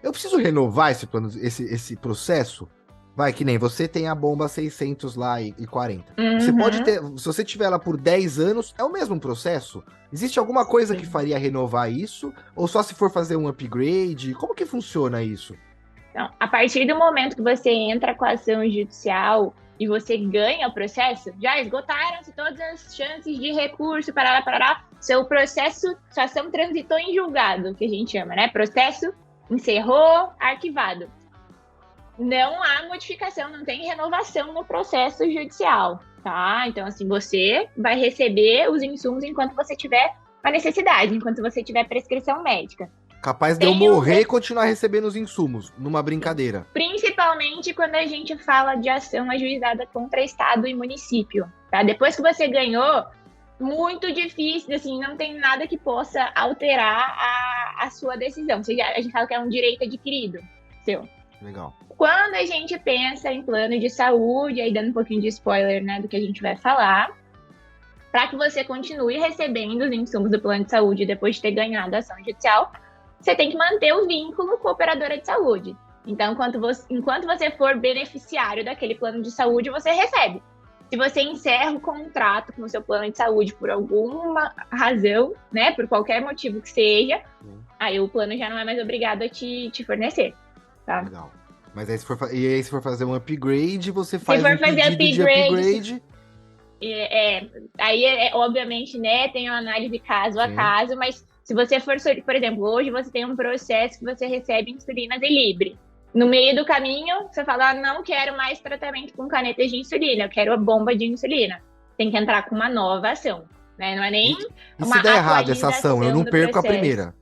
Eu preciso renovar esse plano, esse processo? Vai, que nem você tem a bomba 600 lá e 40. Você pode uhum. ter, se você tiver ela por 10 anos, é o mesmo processo? Existe alguma coisa que Sim. faria renovar isso? Ou só se for fazer um upgrade? Como que funciona isso? Então, a partir do momento que você entra com a ação judicial e você ganha o processo, já esgotaram-se todas as chances de recurso, parará, parará. Seu processo, sua ação transitou em julgado, que a gente chama, né? Processo encerrou, arquivado. Não há modificação, não tem renovação no processo judicial, tá? Então, assim, você vai receber os insumos enquanto você tiver a necessidade, enquanto você tiver prescrição médica. Capaz de eu Tem um morrer e continuar recebendo os insumos, numa brincadeira. Principalmente quando a gente fala de ação ajuizada contra Estado e município, tá? Depois que você ganhou, muito difícil, assim, não tem nada que possa alterar a sua decisão. Ou seja, a gente fala que é um direito adquirido seu. Legal. Quando a gente pensa em plano de saúde, aí dando um pouquinho de spoiler, né, do que a gente vai falar, para que você continue recebendo os insumos do plano de saúde depois de ter ganhado a ação judicial, você tem que manter o vínculo com a operadora de saúde. Então, enquanto você for beneficiário daquele plano de saúde, você recebe. Se você encerra o contrato com o seu plano de saúde por alguma razão, né, por qualquer motivo que seja, aí o plano já não é mais obrigado a te fornecer, tá? Legal. Mas aí se for fazer um upgrade, você Se faz for um fazer pedido de upgrade, upgrade. aí obviamente, né, tem uma análise caso a Sim. caso, mas se você for, por exemplo, hoje você tem um processo que você recebe insulina Libre. No meio do caminho, você fala, não quero mais tratamento com canetas de insulina, eu quero a bomba de insulina. Tem que entrar com uma nova ação, né? Não é nem E uma se der errado essa ação, eu atualização não do perco a processo. primeira.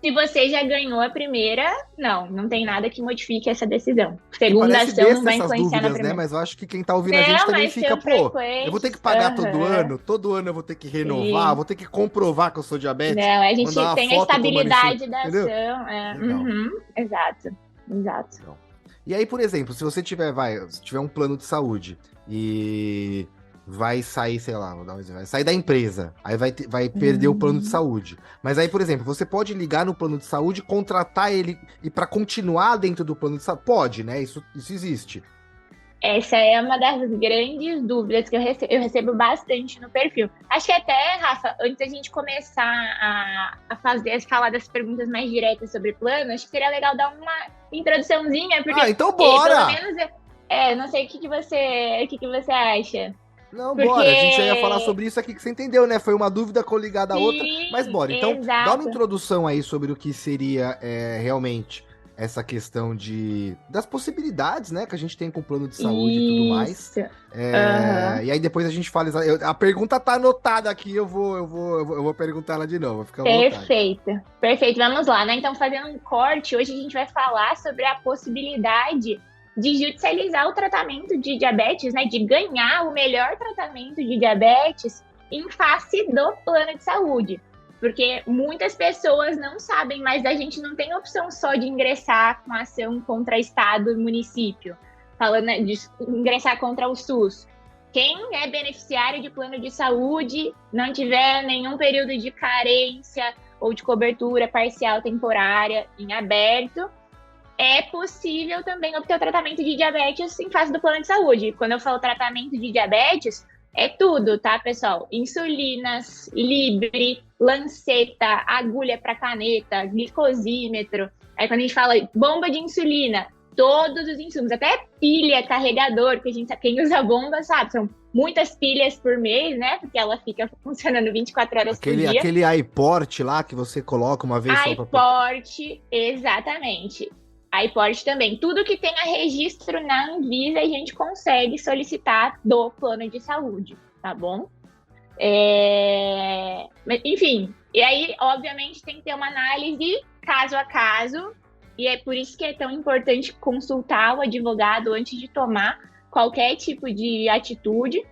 Se você já ganhou a primeira, não tem nada que modifique essa decisão. Que Segunda parece ação não besta vai essas influenciar na dúvidas, né? primeira. Mas eu acho que quem tá ouvindo a gente Não, também mas fica, são pô, eu vou ter que frequentes. pagar Aham. todo ano eu vou ter que renovar, Sim. vou ter que comprovar que eu sou diabético, Não, a mandar gente uma tem a foto tomando insulina, estabilidade da entendeu? ação. Legal. Exato, exato. Legal. E aí, por exemplo, se você tiver, se tiver um plano de saúde e vai sair, sei lá, vou dar um exemplo, vai sair da empresa, aí vai perder o plano de Uhum. saúde. Mas aí, por exemplo, você pode ligar no plano de saúde, contratar ele e para continuar dentro do plano de saúde, pode, né? Isso existe. Essa é uma das grandes dúvidas que eu recebo bastante no perfil. Acho que até, Rafa, antes da gente começar falar das perguntas mais diretas sobre plano, acho que seria legal dar uma introduçãozinha, porque Então pelo bora! menos não sei o que você acha. Não, bora. A gente já ia falar Porque sobre isso aqui que você entendeu, né? Foi uma dúvida coligada à outra. Mas sim, bora. Então, dá uma exato. introdução aí sobre o que seria realmente essa questão das possibilidades, né? Que a gente tem com o plano de saúde e tudo mais. Isso. Aham. E aí depois a gente fala. A pergunta tá anotada aqui. Eu vou perguntar ela de novo. Fica à vontade. Perfeito, perfeito. Vamos lá, né? Então, fazendo um corte, hoje a gente vai falar sobre a possibilidade de judicializar o tratamento de diabetes, né? De ganhar o melhor tratamento de diabetes em face do plano de saúde. Porque muitas pessoas não sabem, mas a gente não tem opção só de ingressar com ação contra Estado e município, falando, né, de ingressar contra o SUS. Quem é beneficiário de plano de saúde, não tiver nenhum período de carência ou de cobertura parcial temporária em aberto, é possível também obter o tratamento de diabetes em face do plano de saúde. Quando eu falo tratamento de diabetes, é tudo, tá, pessoal? Insulinas, Libre, lanceta, agulha para caneta, glicosímetro. Aí quando a gente fala bomba de insulina, todos os insumos, até pilha, carregador, que a gente quem usa bomba sabe, são muitas pilhas por mês, né? Porque ela fica funcionando 24 horas por dia. Aquele iPort lá que você coloca uma vez só pra... iPort, exatamente. iPort também. Tudo que tenha registro na Anvisa, a gente consegue solicitar do plano de saúde, tá bom? Enfim, e aí, obviamente, tem que ter uma análise caso a caso, e é por isso que é tão importante consultar o advogado antes de tomar qualquer tipo de atitude,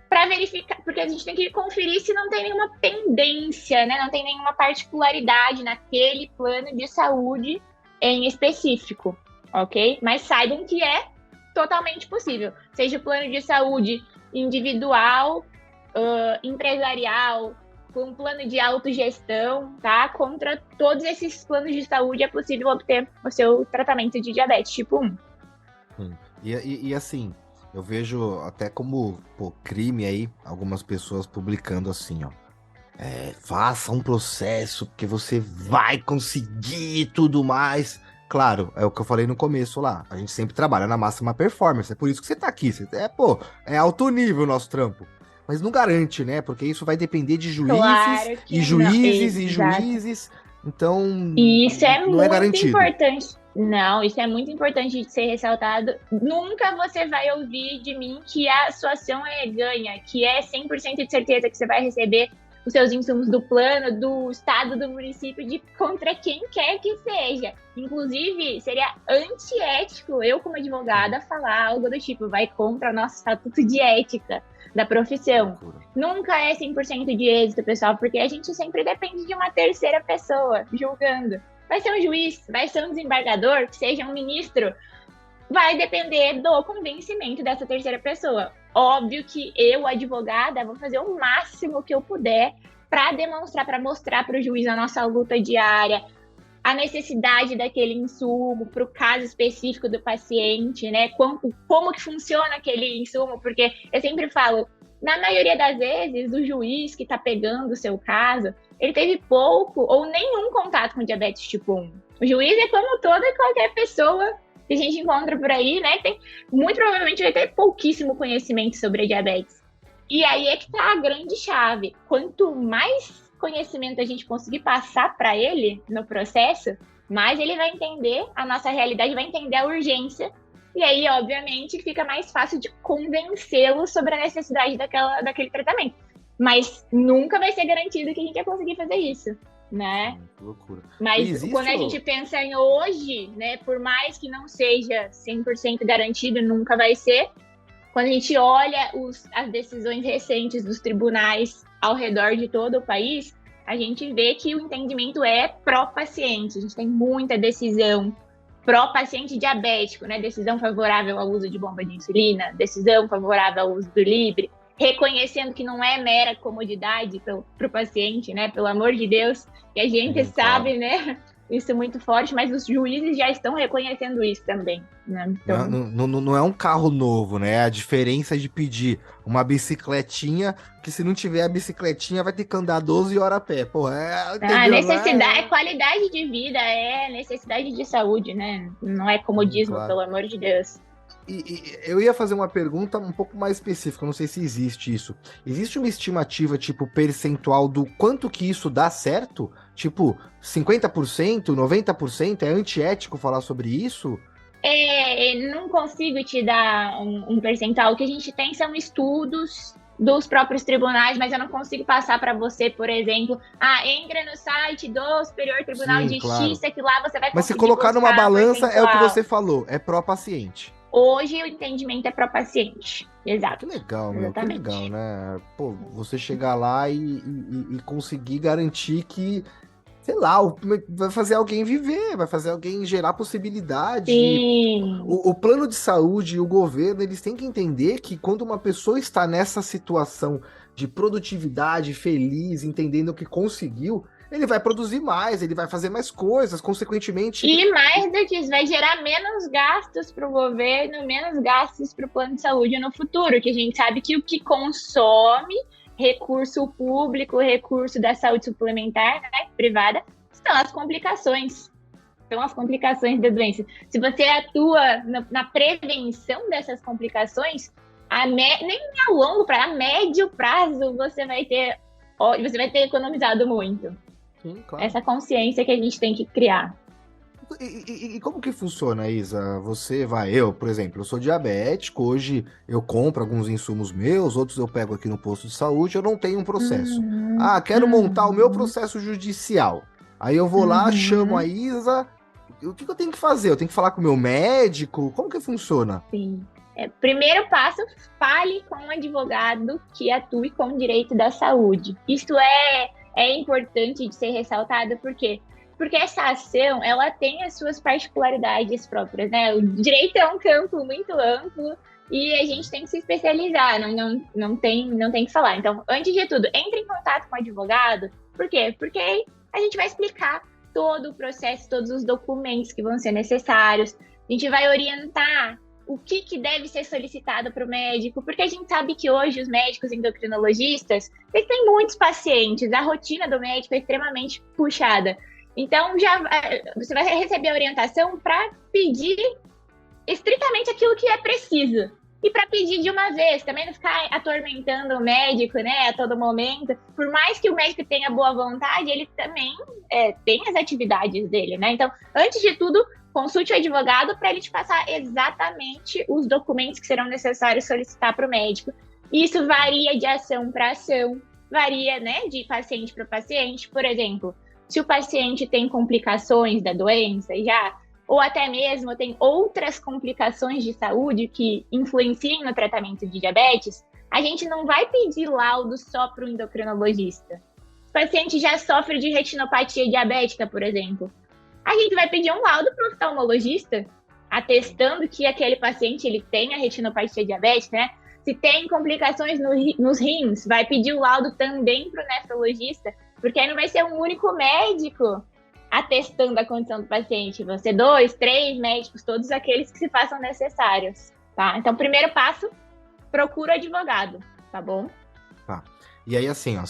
para verificar, porque a gente tem que conferir se não tem nenhuma pendência, né? Não tem nenhuma particularidade naquele plano de saúde em específico, ok? Mas saibam que é totalmente possível, seja o plano de saúde individual, empresarial, com plano de autogestão, tá? Contra todos esses planos de saúde é possível obter o seu tratamento de diabetes tipo 1. E assim, eu vejo até como crime aí, algumas pessoas publicando assim, ó. Faça um processo, porque você vai conseguir e tudo mais. Claro, é o que eu falei no começo lá. A gente sempre trabalha na máxima performance. É por isso que você tá aqui. É alto nível o nosso trampo. Mas não garante, né? Porque isso vai depender de juízes Claro que e juízes não. e juízes. Então, e isso é não muito é garantido. importante. Não, isso é muito importante de ser ressaltado. Nunca você vai ouvir de mim que a sua ação é ganha, que é 100% de certeza que você vai receber os seus insumos do plano, do estado, do município, de contra quem quer que seja. Inclusive, seria antiético eu, como advogada, falar algo do tipo, vai contra o nosso estatuto de ética da profissão. Nunca é 100% de êxito, pessoal, porque a gente sempre depende de uma terceira pessoa julgando. Vai ser um juiz, vai ser um desembargador, que seja um ministro, vai depender do convencimento dessa terceira pessoa. Óbvio que eu, advogada, vou fazer o máximo que eu puder para demonstrar, para mostrar para o juiz a nossa luta diária, a necessidade daquele insumo para o caso específico do paciente, né? Como que funciona aquele insumo, porque eu sempre falo, na maioria das vezes, o juiz que está pegando o seu caso, ele teve pouco ou nenhum contato com diabetes tipo 1. O juiz é como toda e qualquer pessoa que a gente encontra por aí, né? Muito provavelmente vai ter pouquíssimo conhecimento sobre a diabetes. E aí é que tá a grande chave. Quanto mais conhecimento a gente conseguir passar para ele no processo, mais ele vai entender a nossa realidade, vai entender a urgência. E aí, obviamente, fica mais fácil de convencê-lo sobre a necessidade daquele tratamento. Mas nunca vai ser garantido que a gente vai conseguir fazer isso, né? Que loucura. Mas quando a gente pensa em hoje, né, por mais que não seja 100% garantido, nunca vai ser, quando a gente olha as decisões recentes dos tribunais ao redor de todo o país, a gente vê que o entendimento é pró-paciente. A gente tem muita decisão pró-paciente diabético, né? Decisão favorável ao uso de bomba de insulina, decisão favorável ao uso do Libre, reconhecendo que não é mera comodidade para o paciente, né? Pelo amor de Deus, que a gente sabe, né? Isso é muito forte, mas os juízes já estão reconhecendo isso também, né? Então... Não é um carro novo, né? A diferença de pedir uma bicicletinha, que se não tiver a bicicletinha vai ter que andar 12 horas a pé. Pô, necessidade, é qualidade de vida, é necessidade de saúde, né? Não é comodismo, claro. Pelo amor de Deus. E eu ia fazer uma pergunta um pouco mais específica, não sei se existe isso. Existe uma estimativa, tipo, percentual do quanto que isso dá certo? Tipo, 50%, 90%? É antiético falar sobre isso? Não consigo te dar um percentual. O que a gente tem são estudos dos próprios tribunais, mas eu não consigo passar para você, por exemplo, entra no site do Superior Tribunal de Justiça, que lá você vai conseguir. Mas se colocar numa balança, é o que você falou, é pró-paciente. Hoje o entendimento é pró-paciente. Exato. Que legal, meu. Exatamente. Que legal, né? Pô, você chegar lá e conseguir garantir que, sei lá, vai fazer alguém viver, vai fazer alguém gerar possibilidade. Sim. O plano de saúde e o governo, eles têm que entender que quando uma pessoa está nessa situação de produtividade, feliz, entendendo que conseguiu, ele vai produzir mais, ele vai fazer mais coisas, consequentemente... E mais do que isso, vai gerar menos gastos para o governo, menos gastos para o plano de saúde no futuro, que a gente sabe que o que consome recurso público, recurso da saúde suplementar, né, privada, são as complicações. São as complicações da doença. Se você atua na prevenção dessas complicações, nem a longo prazo, a médio prazo, você vai ter economizado muito. Sim, claro. Essa consciência que a gente tem que criar. E como que funciona, Isa? Eu, por exemplo, eu sou diabético, hoje eu compro alguns insumos meus, outros eu pego aqui no posto de saúde, eu não tenho um processo. Quero montar o meu processo judicial. Aí eu vou lá, chamo a Isa, o que eu tenho que fazer? Eu tenho que falar com o meu médico? Como que funciona? Sim. Primeiro passo, fale com um advogado que atue com o direito da saúde. Isso é importante de ser ressaltado, porque essa ação, ela tem as suas particularidades próprias, né? O direito é um campo muito amplo e a gente tem que se especializar, não tem que falar. Então, antes de tudo, entre em contato com o advogado. Por quê? Porque a gente vai explicar todo o processo, todos os documentos que vão ser necessários. A gente vai orientar o que deve ser solicitado para o médico, porque a gente sabe que hoje os médicos endocrinologistas, eles têm muitos pacientes, a rotina do médico é extremamente puxada. Então, você vai receber a orientação para pedir estritamente aquilo que é preciso. E para pedir de uma vez, também não ficar atormentando o médico, né, a todo momento. Por mais que o médico tenha boa vontade, ele também tem as atividades dele, né? Então, antes de tudo, consulte o advogado para ele te passar exatamente os documentos que serão necessários solicitar para o médico. Isso varia de ação para ação, varia, né, de paciente para paciente. Por exemplo, se o paciente tem complicações da doença ou até mesmo tem outras complicações de saúde que influenciam no tratamento de diabetes, a gente não vai pedir laudo só para o endocrinologista. Se o paciente já sofre de retinopatia diabética, por exemplo, a gente vai pedir um laudo para o oftalmologista, atestando que aquele paciente ele tem a retinopatia diabética, né? Se tem complicações nos rins, vai pedir o laudo também para o nefrologista, porque aí não vai ser um único médico atestando a condição do paciente, vão ser 2, 3 médicos, todos aqueles que se façam necessários, tá? Então, primeiro passo, procura o advogado, tá bom? Tá. E aí, assim, ó,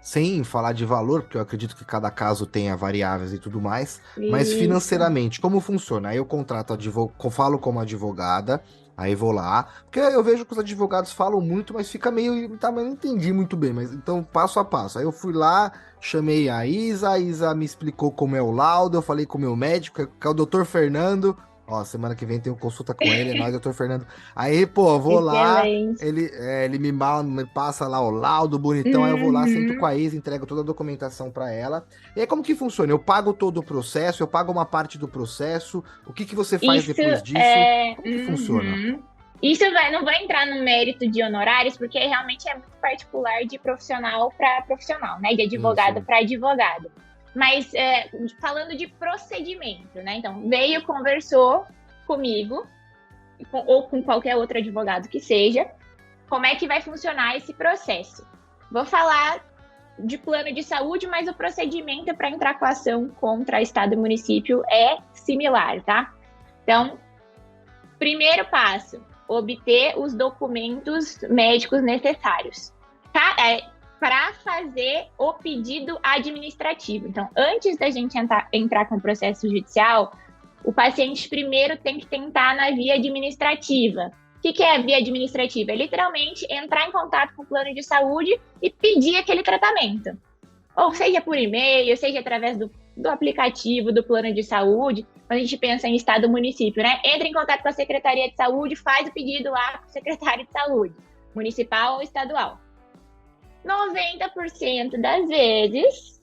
sem falar de valor, porque eu acredito que cada caso tenha variáveis e tudo mais, mas financeiramente, como funciona? Aí eu contrato falo como advogada, aí vou lá, porque eu vejo que os advogados falam muito, mas fica meio, mas não entendi muito bem, mas então passo a passo. Aí eu fui lá, chamei a Isa me explicou como é o laudo, eu falei com o meu médico, que é o Dr. Fernando. Ó, semana que vem tem consulta com ele, é nóis, doutor Fernando. Aí, pô, vou lá, ele me passa lá o laudo bonitão, aí eu vou lá, sento com a Isa, entrego toda a documentação para ela. E aí, como que funciona? Eu pago todo o processo, eu pago uma parte do processo, o que você faz depois disso? Como que funciona? Isso não vai entrar no mérito de honorários, porque realmente é muito particular de profissional para profissional, né? De advogado para advogado. Mas falando de procedimento, né? Então, conversou comigo, ou com qualquer outro advogado que seja, como é que vai funcionar esse processo. Vou falar de plano de saúde, mas o procedimento para entrar com a ação contra Estado e município é similar, tá? Então, primeiro passo, obter os documentos médicos necessários. Para fazer o pedido administrativo. Então, antes da gente entrar com o processo judicial, o paciente primeiro tem que tentar na via administrativa. O que é a via administrativa? É literalmente entrar em contato com o plano de saúde e pedir aquele tratamento. Ou seja por e-mail, seja através do aplicativo do plano de saúde. Quando a gente pensa em estado ou município, né? Entra em contato com a Secretaria de Saúde, faz o pedido lá para o secretário de saúde, municipal ou estadual. 90% das vezes,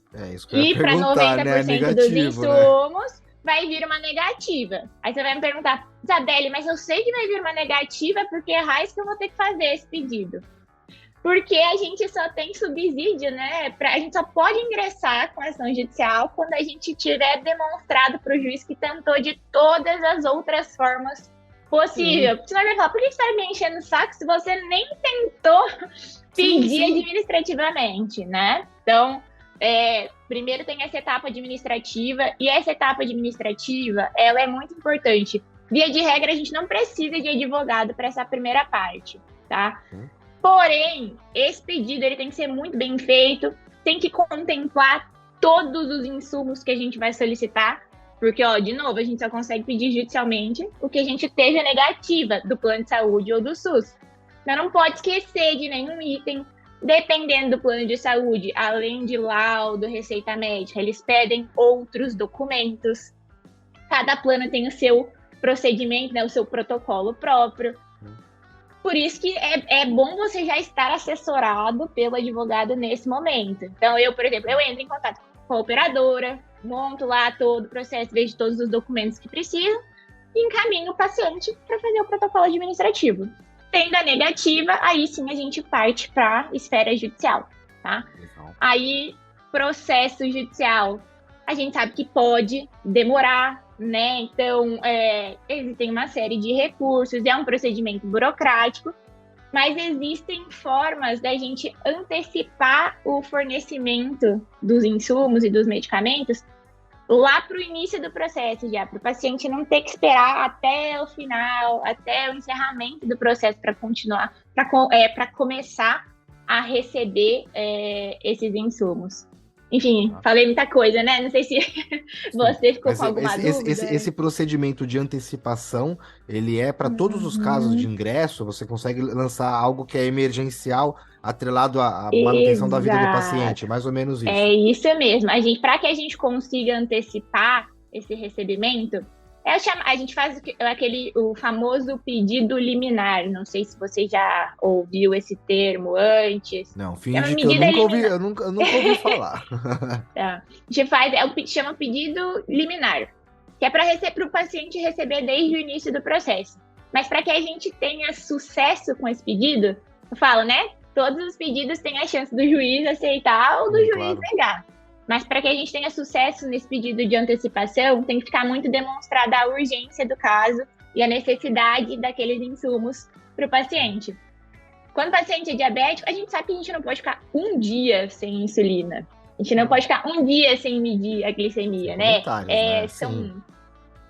e para 90% dos insumos, vai vir uma negativa. Aí você vai me perguntar, Isabelle, mas eu sei que vai vir uma negativa, porque é raiz que eu vou ter que fazer esse pedido. Porque a gente só tem subsídio, né? A gente só pode ingressar com ação judicial quando a gente tiver demonstrado para o juiz que tentou de todas as outras formas possíveis. Você vai falar, por que você está me enchendo o saco se você nem tentou pedir administrativamente, né? Então, Primeiro tem essa etapa administrativa, e essa etapa administrativa, ela é muito importante. Via de regra, a gente não precisa de advogado para essa primeira parte, tá? Porém, esse pedido ele tem que ser muito bem feito, tem que contemplar todos os insumos que a gente vai solicitar, porque, de novo, a gente só consegue pedir judicialmente o que a gente teve a negativa do plano de saúde ou do SUS. Então, não pode esquecer de nenhum item. Dependendo do plano de saúde, além de laudo, receita médica, eles pedem outros documentos. Cada plano tem o seu procedimento, né, o seu protocolo próprio. Por isso que é bom você já estar assessorado pelo advogado nesse momento. Então, eu, por exemplo, eu entro em contato com a operadora, monto lá todo o processo, vejo todos os documentos que precisam e encaminho o paciente para fazer o protocolo administrativo. Tendo a negativa, aí sim a gente parte para a esfera judicial, tá? Legal. Aí, processo judicial, a gente sabe que pode demorar, né? Então, existem uma série de recursos, é um procedimento burocrático, mas existem formas da gente antecipar o fornecimento dos insumos e dos medicamentos lá para o início do processo, já para o paciente não ter que esperar até o final, até o encerramento do processo para continuar, para começar a receber esses insumos. Enfim, falei muita coisa, né? Não sei se você ficou com alguma dúvida. Esse procedimento de antecipação, ele é para todos os casos de ingresso? Você consegue lançar algo que é emergencial, atrelado à manutenção da vida do paciente, mais ou menos isso. É isso mesmo. Para que a gente consiga antecipar esse recebimento, a gente faz o famoso pedido liminar. Não sei se você já ouviu esse termo antes. Não, finge que eu nunca ouvi falar. A gente chama pedido liminar, que é para o paciente receber desde o início do processo. Mas para que a gente tenha sucesso com esse pedido, eu falo, né? Todos os pedidos têm a chance do juiz aceitar ou do juiz negar. Mas para que a gente tenha sucesso nesse pedido de antecipação, tem que ficar muito demonstrada a urgência do caso e a necessidade daqueles insumos para o paciente. Quando o paciente é diabético, a gente sabe que a gente não pode ficar um dia sem insulina. A gente não pode ficar um dia sem medir a glicemia, né?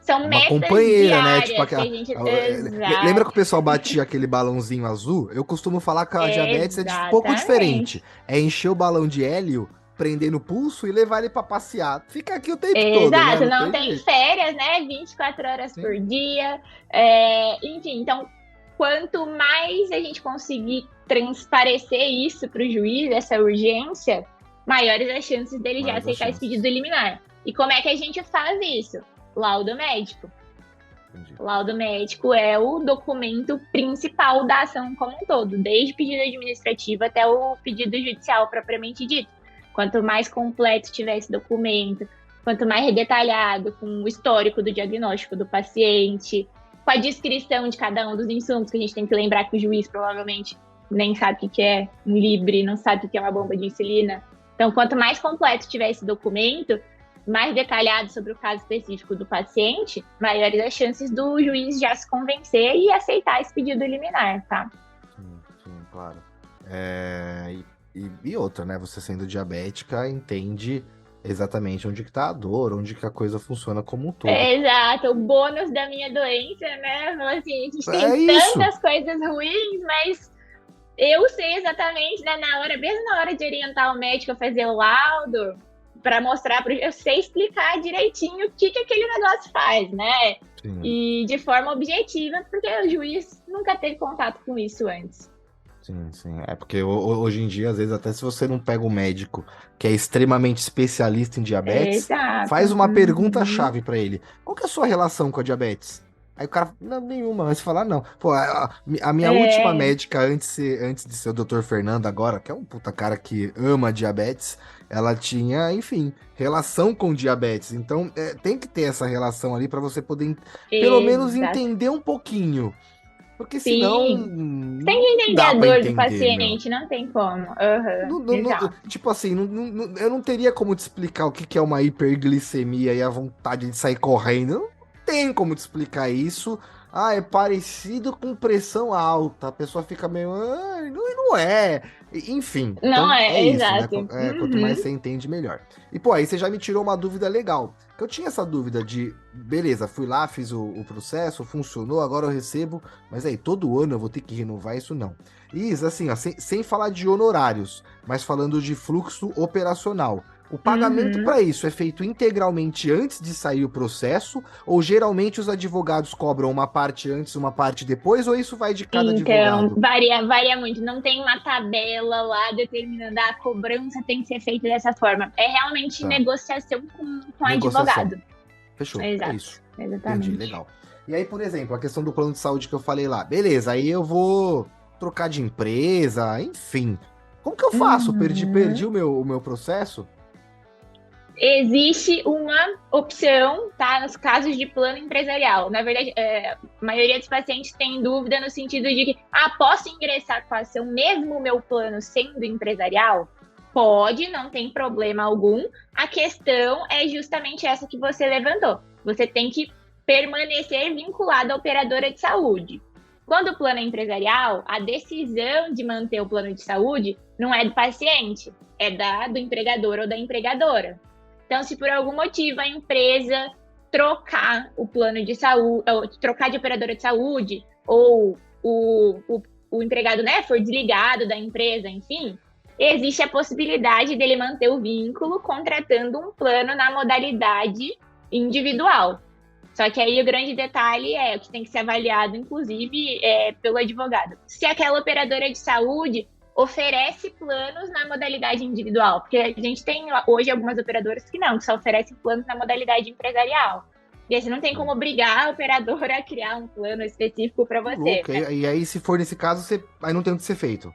São metas companheira, né? Tipo, que a gente... Lembra que o pessoal batia aquele balãozinho azul? Eu costumo falar que a diabetes é um pouco diferente. É encher o balão de hélio, prender no pulso e levar ele pra passear. Fica aqui o tempo todo, né? Exato, não tem férias, né? 24 horas por dia. Enfim, então, quanto mais a gente conseguir transparecer isso pro juiz, essa urgência, maiores as chances dele já aceitar esse pedido liminar. E como é que a gente faz isso? Laudo médico. Entendi. Laudo médico é o documento principal da ação como um todo, desde o pedido administrativo até o pedido judicial propriamente dito. Quanto mais completo tiver esse documento, quanto mais detalhado, com o histórico do diagnóstico do paciente, com a descrição de cada um dos insumos, que a gente tem que lembrar que o juiz provavelmente nem sabe o que é um Libre, não sabe o que é uma bomba de insulina. Então, quanto mais completo tiver esse documento, mais detalhado sobre o caso específico do paciente, maiores as chances do juiz já se convencer e aceitar esse pedido liminar, tá? Sim, claro. E outra, né? Você sendo diabética, entende exatamente onde que tá a dor, onde que a coisa funciona como um todo. Exato, o bônus da minha doença, né? Assim, a gente tem tantas coisas ruins, mas eu sei exatamente, né, mesmo na hora de orientar o médico a fazer o laudo, para mostrar, eu sei explicar direitinho o que aquele negócio faz, né? Sim. E de forma objetiva, porque o juiz nunca teve contato com isso antes. Sim. É porque hoje em dia, às vezes, até se você não pega um médico que é extremamente especialista em diabetes, faz uma pergunta-chave para ele. Qual que é a sua relação com a diabetes? Aí o cara, não, nenhuma. Mas você fala, não. Pô, a minha última médica, antes de ser o Dr. Fernando agora, que é um puta cara que ama diabetes, ela tinha, enfim, relação com diabetes. Então, tem que ter essa relação ali para você poder, pelo menos, entender um pouquinho. Porque senão... Tem que entender a dor do paciente, não tem como. Tipo assim, eu não teria como te explicar o que é uma hiperglicemia e a vontade de sair correndo. Não tem como te explicar isso é parecido com pressão alta. A pessoa fica meio, não é. Enfim, Não então é é, isso, né? exato. Quanto mais Uhum. você entende, melhor. E, pô, aí você já me tirou uma dúvida legal. Que eu tinha essa dúvida de, beleza, fui lá, fiz o processo, funcionou, agora eu recebo, mas aí, todo ano eu vou ter que renovar isso? Não. Isa, assim, ó, sem falar de honorários, mas falando de fluxo operacional. O pagamento Uhum. para isso é feito integralmente antes de sair o processo, ou geralmente os advogados cobram uma parte antes, uma parte depois, ou isso vai de cada Então, advogado? varia muito. Não tem uma tabela lá determinando a cobrança tem que ser feita dessa forma. É realmente Tá. negociação com o Negociação. advogado. Fechou. É Exato, isso. Entendi, exatamente. legal. E aí, por exemplo, a questão do plano de saúde que eu falei lá. Beleza, aí eu vou trocar de empresa, enfim. Como que eu faço? Perdi Uhum. o meu processo? Existe uma opção, tá? Nos casos de plano empresarial. Na verdade, a maioria dos pacientes tem dúvida no sentido de que, posso ingressar com a ação mesmo o meu plano sendo empresarial? Pode, não tem problema algum. A questão é justamente essa que você levantou. Você tem que permanecer vinculado à operadora de saúde. Quando o plano é empresarial, a decisão de manter o plano de saúde não é do paciente, é do empregador ou da empregadora. Então, se por algum motivo a empresa trocar o plano de saúde, ou trocar de operadora de saúde, ou o empregado, né, for desligado da empresa, enfim, existe a possibilidade dele manter o vínculo contratando um plano na modalidade individual. Só que aí o grande detalhe é o que tem que ser avaliado, inclusive, pelo advogado. Se aquela operadora de saúde oferece planos na modalidade individual, porque a gente tem hoje algumas operadoras que só oferecem planos na modalidade empresarial. E aí você não tem como obrigar a operadora a criar um plano específico para Ô, você. louco. E aí, se for nesse caso, aí não tem o que ser feito.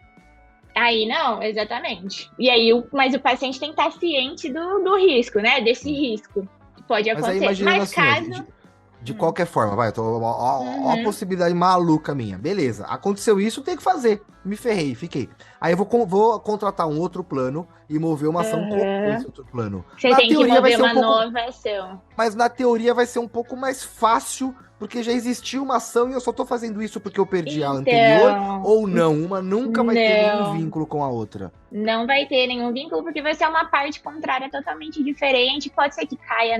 Aí não, exatamente. E aí, mas o paciente tem que estar ciente do risco, né? Desse risco que pode Mas aí, acontecer. imaginando Mas assim, ó, caso. de Hum, qualquer forma, vai, ó a uhum, possibilidade maluca minha. Beleza, aconteceu isso, tem que fazer. Me ferrei, fiquei. Aí eu vou contratar um outro plano e mover uma ação contra esse uhum. outro plano. Você Na tem que teoria vai mover ser um uma pouco, nova ação. mas na teoria vai ser um pouco mais fácil, porque já existiu uma ação e eu só tô fazendo isso porque eu perdi a anterior, Então, ou não, uma nunca vai ter nenhum não. vínculo com a outra. Não vai ter nenhum vínculo, porque vai ser uma parte contrária totalmente diferente. Pode ser que caia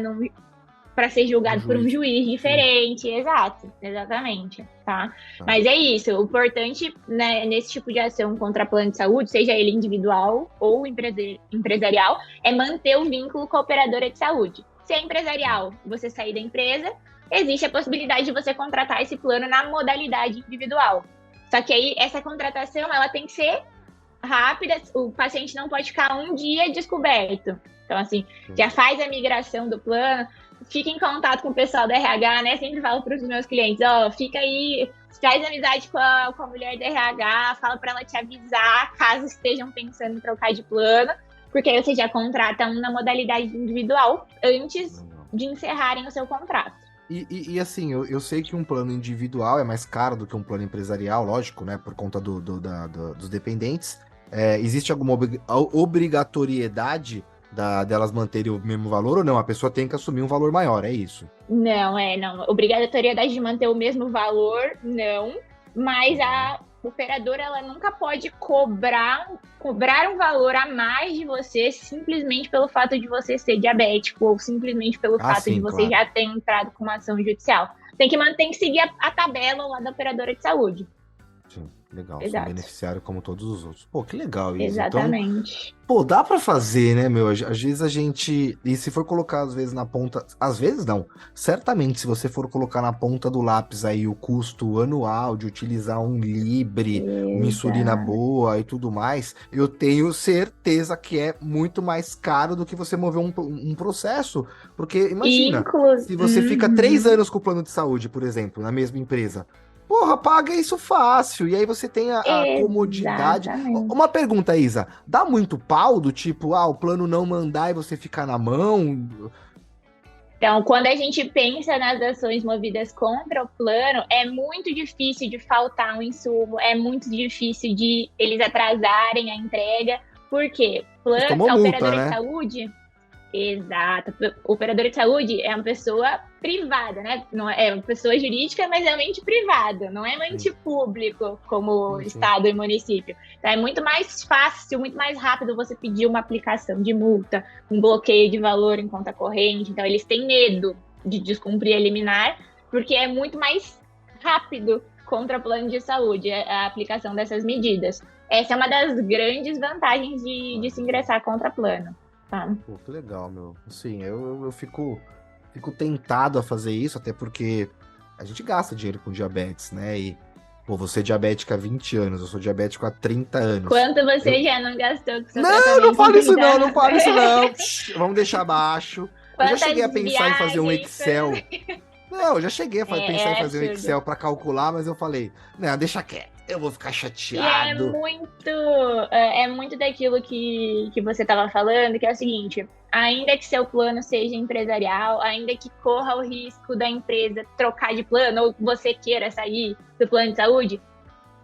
para ser Um julgado por um juiz. juiz Sim, diferente. Exato, exatamente, tá? tá. Mas é isso. O importante, né, nesse tipo de ação contra plano de saúde, seja ele individual ou empresarial, é manter o vínculo com a operadora de saúde. Se é empresarial, você sair da empresa, existe a possibilidade de você contratar esse plano na modalidade individual. Só que aí essa contratação ela tem que ser rápida, o paciente não pode ficar um dia descoberto. Então, assim, já faz a migração do plano, fica em contato com o pessoal do RH, né? Sempre falo para os meus clientes, fica aí, faz amizade com a mulher do RH, fala para ela te avisar caso estejam pensando em trocar de plano, porque aí você já contrata um na modalidade individual antes Legal. de encerrarem o seu contrato. E assim, eu sei que um plano individual é mais caro do que um plano empresarial, lógico, né? Por conta dos dependentes. Existe alguma obrigatoriedade delas manterem o mesmo valor ou não? A pessoa tem que assumir um valor maior, é isso. Não. Obrigatoriedade de manter o mesmo valor, não. Mas Uhum. a operadora, ela nunca pode cobrar um valor a mais de você simplesmente pelo fato de você ser diabético ou simplesmente pelo Ah, fato de sim, você claro. já ter entrado com uma ação judicial. Tem que seguir a tabela lá da operadora de saúde. Sim, legal. Sou um Exato. beneficiário como todos os outros. Pô, que legal, Isa. Então, Exatamente. pô, dá pra fazer, né, meu? Às vezes a gente. E se for colocar, às vezes, na ponta. Às vezes não. Certamente, se você for colocar na ponta do lápis aí o custo anual de utilizar um Libre, uma insulina Exato. boa e tudo mais, eu tenho certeza que é muito mais caro do que você mover um processo. Porque, imagina, se você fica 3 anos com o plano de saúde, por exemplo, na mesma empresa. Porra, paga isso fácil. E aí você tem a comodidade. Uma Exatamente. pergunta, Isa. Dá muito pau do tipo, o plano não mandar e você ficar na mão? Então, quando a gente pensa nas ações movidas contra o plano, é muito difícil de faltar um insumo, é muito difícil de eles atrasarem a entrega, porque Vocês tomou a multa, operadora de né? saúde, Exato. O operador de saúde é uma pessoa privada, né? Não é uma pessoa jurídica, mas é um ente privado, não é um ente público, como Sim. estado e município. Então é muito mais fácil, muito mais rápido você pedir uma aplicação de multa, um bloqueio de valor em conta corrente. Então eles têm medo de descumprir a liminar, porque é muito mais rápido contra plano de saúde a aplicação dessas medidas. Essa é uma das grandes vantagens de se ingressar contra plano. Tá? Pô, que legal, meu. Sim, eu fico tentado a fazer isso, até porque a gente gasta dinheiro com diabetes, né? E, pô, você é diabética há 20 anos, eu sou diabético há 30 anos. Quanto você já não gastou com seu Não, tratamento? não fala isso não, não Então, fala isso não. Vamos deixar abaixo. Eu já quantas cheguei a pensar em fazer um viagens? Excel. Não, eu já cheguei a pensar em fazer um Absurdo. Excel para calcular, mas eu falei, não, deixa quieto, eu vou ficar E chateado. é muito daquilo que você estava falando, que é o seguinte: ainda que seu plano seja empresarial, ainda que corra o risco da empresa trocar de plano, ou você queira sair do plano de saúde,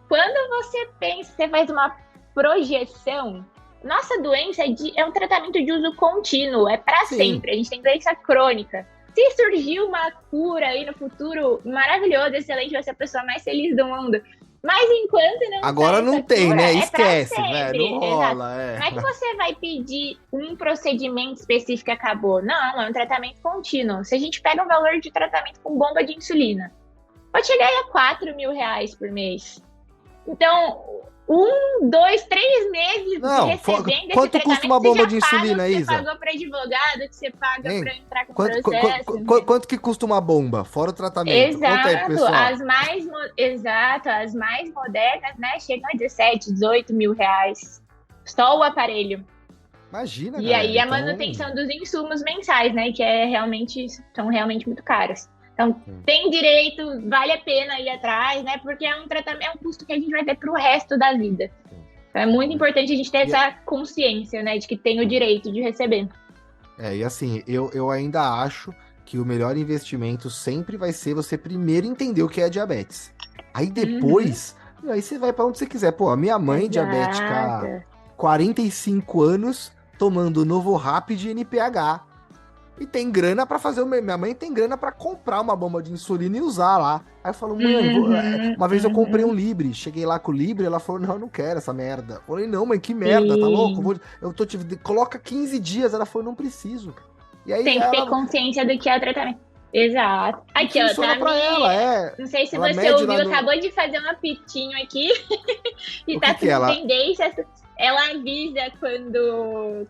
quando você pensa, você faz uma projeção, nossa doença é um tratamento de uso contínuo, é para Sim. sempre. A gente tem doença crônica. Se surgir uma cura aí no futuro, maravilhoso, excelente, vai ser a pessoa mais feliz do mundo. Mas enquanto não Agora sai não essa tem, cura, né? é pra Esquece, sempre. velho, não Exato. rola, é. Não é que você vai pedir um procedimento específico e acabou. Não, é um tratamento contínuo. Se a gente pega um valor de tratamento com bomba de insulina, pode chegar aí a 4 mil reais por mês. Então, 1, 2, 3 meses Não, recebendo esse quanto tratamento, custa uma você bomba já de paga insulina, o que você Isa? pagou para advogado, o que você paga Hein? para entrar com Quanto, processo. quanto que custa uma bomba, fora o tratamento? Conta aí, Exato, pessoal. as mais modernas, né, chegam a 17, 18 mil reais. Só o aparelho. Imagina, E galera. aí a Então, manutenção dos insumos mensais, né, que são realmente muito caros. Então, Sim. tem direito, vale a pena ir atrás, né, porque é um tratamento, é um custo que a gente vai ter pro resto da vida. Então, é muito importante a gente ter essa consciência, né, de que tem o direito de receber. E assim, eu ainda acho que o melhor investimento sempre vai ser você primeiro entender o que é diabetes. Aí depois, aí você vai pra onde você quiser. Pô, a minha mãe, diabética há 45 anos, tomando Novorapid e NPH. E tem grana pra fazer. Minha mãe tem grana pra comprar uma bomba de insulina e usar lá. Aí eu falo, mãe, uma vez eu comprei um Libre. Cheguei lá com o Libre, ela falou, não, eu não quero essa merda. Eu falei, não, mãe, que merda, tá louco? Coloca 15 dias. Ela falou, não preciso. E aí Tem que ter consciência do que é o tratamento. Exato. Aqui, ó, funciona pra ela, Não sei se ela você mede ouviu, lá acabou de fazer um apitinho aqui. E O tá que com ela? tendência. Ela avisa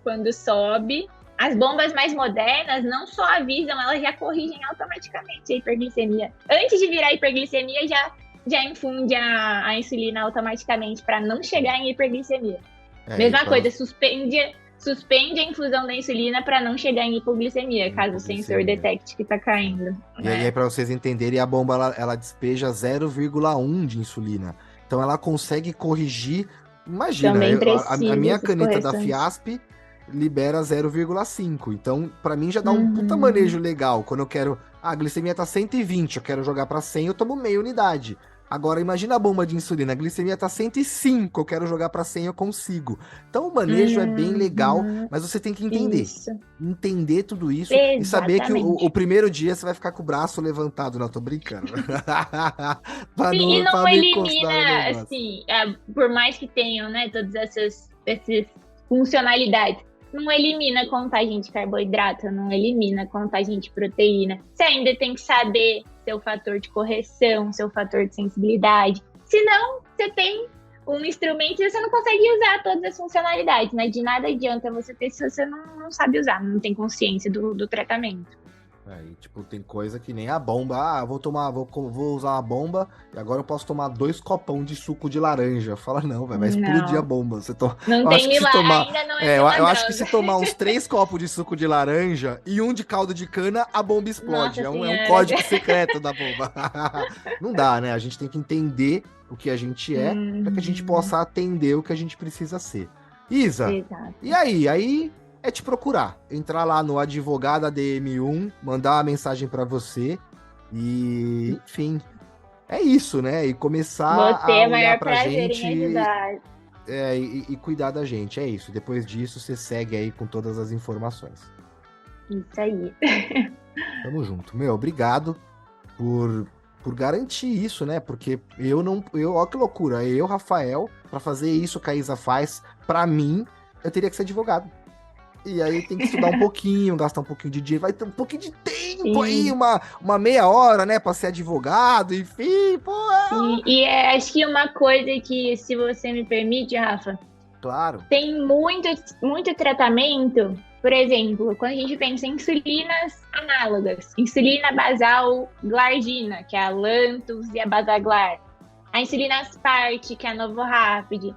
quando sobe. As bombas mais modernas não só avisam, elas já corrigem automaticamente a hiperglicemia. Antes de virar hiperglicemia, já infunde a insulina automaticamente para não chegar em hiperglicemia. Mesma coisa, suspende a infusão da insulina para não chegar em hipoglicemia, caso o sensor detecte que tá caindo. E aí, para vocês entenderem, a bomba ela despeja 0,1 de insulina. Então ela consegue corrigir. Imagina, a minha caneta da Fiasp libera 0,5. Então, para mim já dá um puta manejo legal. Quando eu quero, a glicemia tá 120, eu quero jogar para 100, eu tomo meia unidade. Agora, imagina a bomba de insulina, a glicemia tá 105, eu quero jogar para 100, eu consigo. Então, o manejo é bem legal, mas você tem que entender. Entender tudo isso. Exatamente. E saber que o primeiro dia você vai ficar com o braço levantado. Não, tô brincando. E não elimina, assim, por mais que tenham, né, todas essas funcionalidades, não elimina a contagem de carboidrato, não elimina a contagem de proteína. Você ainda tem que saber seu fator de correção, seu fator de sensibilidade. Senão, você tem um instrumento e você não consegue usar todas as funcionalidades, né? De nada adianta você ter se você não sabe usar, não tem consciência do tratamento. Aí, tipo, tem coisa que nem a bomba. Vou usar uma bomba e agora eu posso tomar 2 copão de suco de laranja. Fala, não, vai explodir a bomba. Não tem milagre, ainda não é eu acho que se tomar uns 3 copos de suco de laranja e um de caldo de cana, a bomba explode. É um código secreto da bomba. Não dá, né? A gente tem que entender o que a gente é para que a gente possa atender o que a gente precisa ser. Isa, exato. E aí é te procurar, entrar lá no advogado ADM1, mandar uma mensagem para você e, enfim, é isso, né? E começar a olhar pra gente e cuidar da gente, é isso. Depois disso, você segue aí com todas as informações. Isso aí. Tamo junto. Meu, obrigado por garantir isso, né? Porque ó que loucura, eu, Rafael, pra fazer isso que a Isa faz, pra mim, eu teria que ser advogado. E aí tem que estudar um pouquinho, gastar um pouquinho de dinheiro, vai ter um pouquinho de tempo aí, uma meia hora, né, pra ser advogado, enfim, pô. Acho que uma coisa que, se você me permite, Rafa, Claro. tem muito tratamento, por exemplo, quando a gente pensa em insulinas análogas, insulina basal glargina, que é a Lantus e a Basaglar, a insulina Asparte, que é a Novorapid,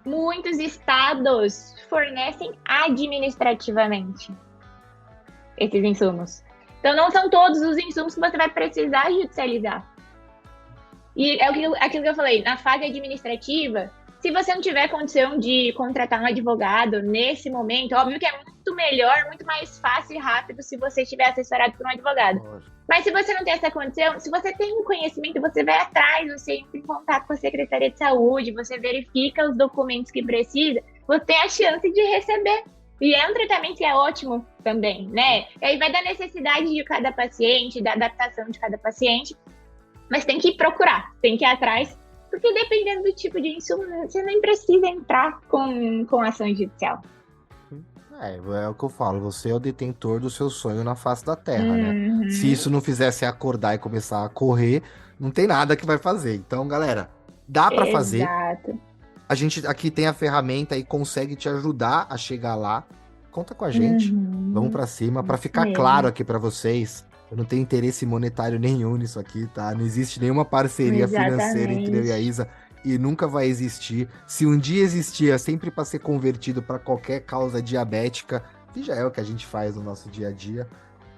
muitos estados fornecem administrativamente esses insumos. Então, não são todos os insumos que você vai precisar judicializar. E é aquilo que eu falei, na fase administrativa, se você não tiver condição de contratar um advogado nesse momento, óbvio que é muito melhor, muito mais fácil e rápido se você estiver assessorado por um advogado. Mas se você não tem essa condição, se você tem um conhecimento, você vai atrás, você entra em contato com a Secretaria de Saúde, você verifica os documentos que precisa, você tem a chance de receber. E é um tratamento que é ótimo também, né? E aí vai da necessidade de cada paciente, da adaptação de cada paciente, mas tem que procurar, tem que ir atrás, porque dependendo do tipo de insumo, você nem precisa entrar com ação judicial. É o que eu falo, você é o detentor do seu sonho na face da terra, né? Se isso não fizesse acordar e começar a correr, não tem nada que vai fazer. Então, galera, dá pra fazer. A gente aqui tem a ferramenta e consegue te ajudar a chegar lá. Conta com a gente. Vamos pra cima. Pra ficar claro aqui pra vocês, eu não tenho interesse monetário nenhum nisso aqui, tá? Não existe nenhuma parceria financeira entre eu e a Isa. E nunca vai existir. Se um dia existir, é sempre para ser convertido para qualquer causa diabética, que já é o que a gente faz no nosso dia a dia.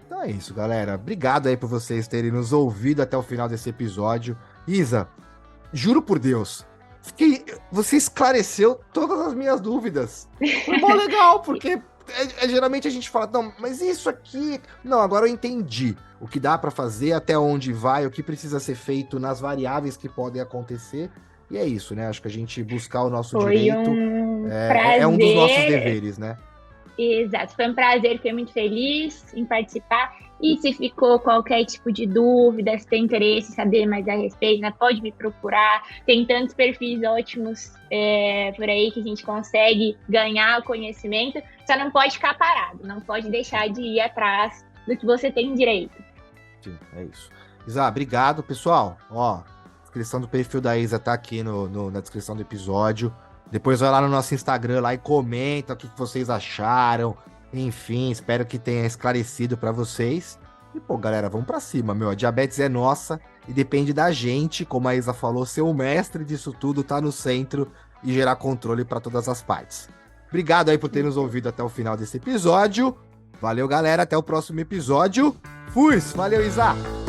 Então é isso, galera. Obrigado aí por vocês terem nos ouvido até o final desse episódio. Isa, juro por Deus, você esclareceu todas as minhas dúvidas. Foi mó legal, porque geralmente a gente fala, não, mas isso aqui... Não, agora eu entendi o que dá para fazer, até onde vai, o que precisa ser feito nas variáveis que podem acontecer. E é isso, né? Acho que a gente buscar o nosso direito é um dos nossos deveres, né? Exato, foi um prazer, fiquei muito feliz em participar. E se ficou qualquer tipo de dúvida, se tem interesse em saber mais a respeito, né, pode me procurar. Tem tantos perfis ótimos por aí que a gente consegue ganhar o conhecimento. Só não pode ficar parado, não pode deixar de ir atrás do que você tem direito. Sim, é isso. Isa, obrigado, pessoal. Ó, a descrição do perfil da Isa tá aqui na descrição do episódio. Depois vai lá no nosso Instagram lá e comenta o que vocês acharam. Enfim, espero que tenha esclarecido pra vocês. E, pô, galera, vamos pra cima, meu. A diabetes é nossa e depende da gente, como a Isa falou, ser o mestre disso tudo, tá no centro e gerar controle pra todas as partes. Obrigado aí por ter nos ouvido até o final desse episódio. Valeu, galera. Até o próximo episódio. Fui! Valeu, Isa!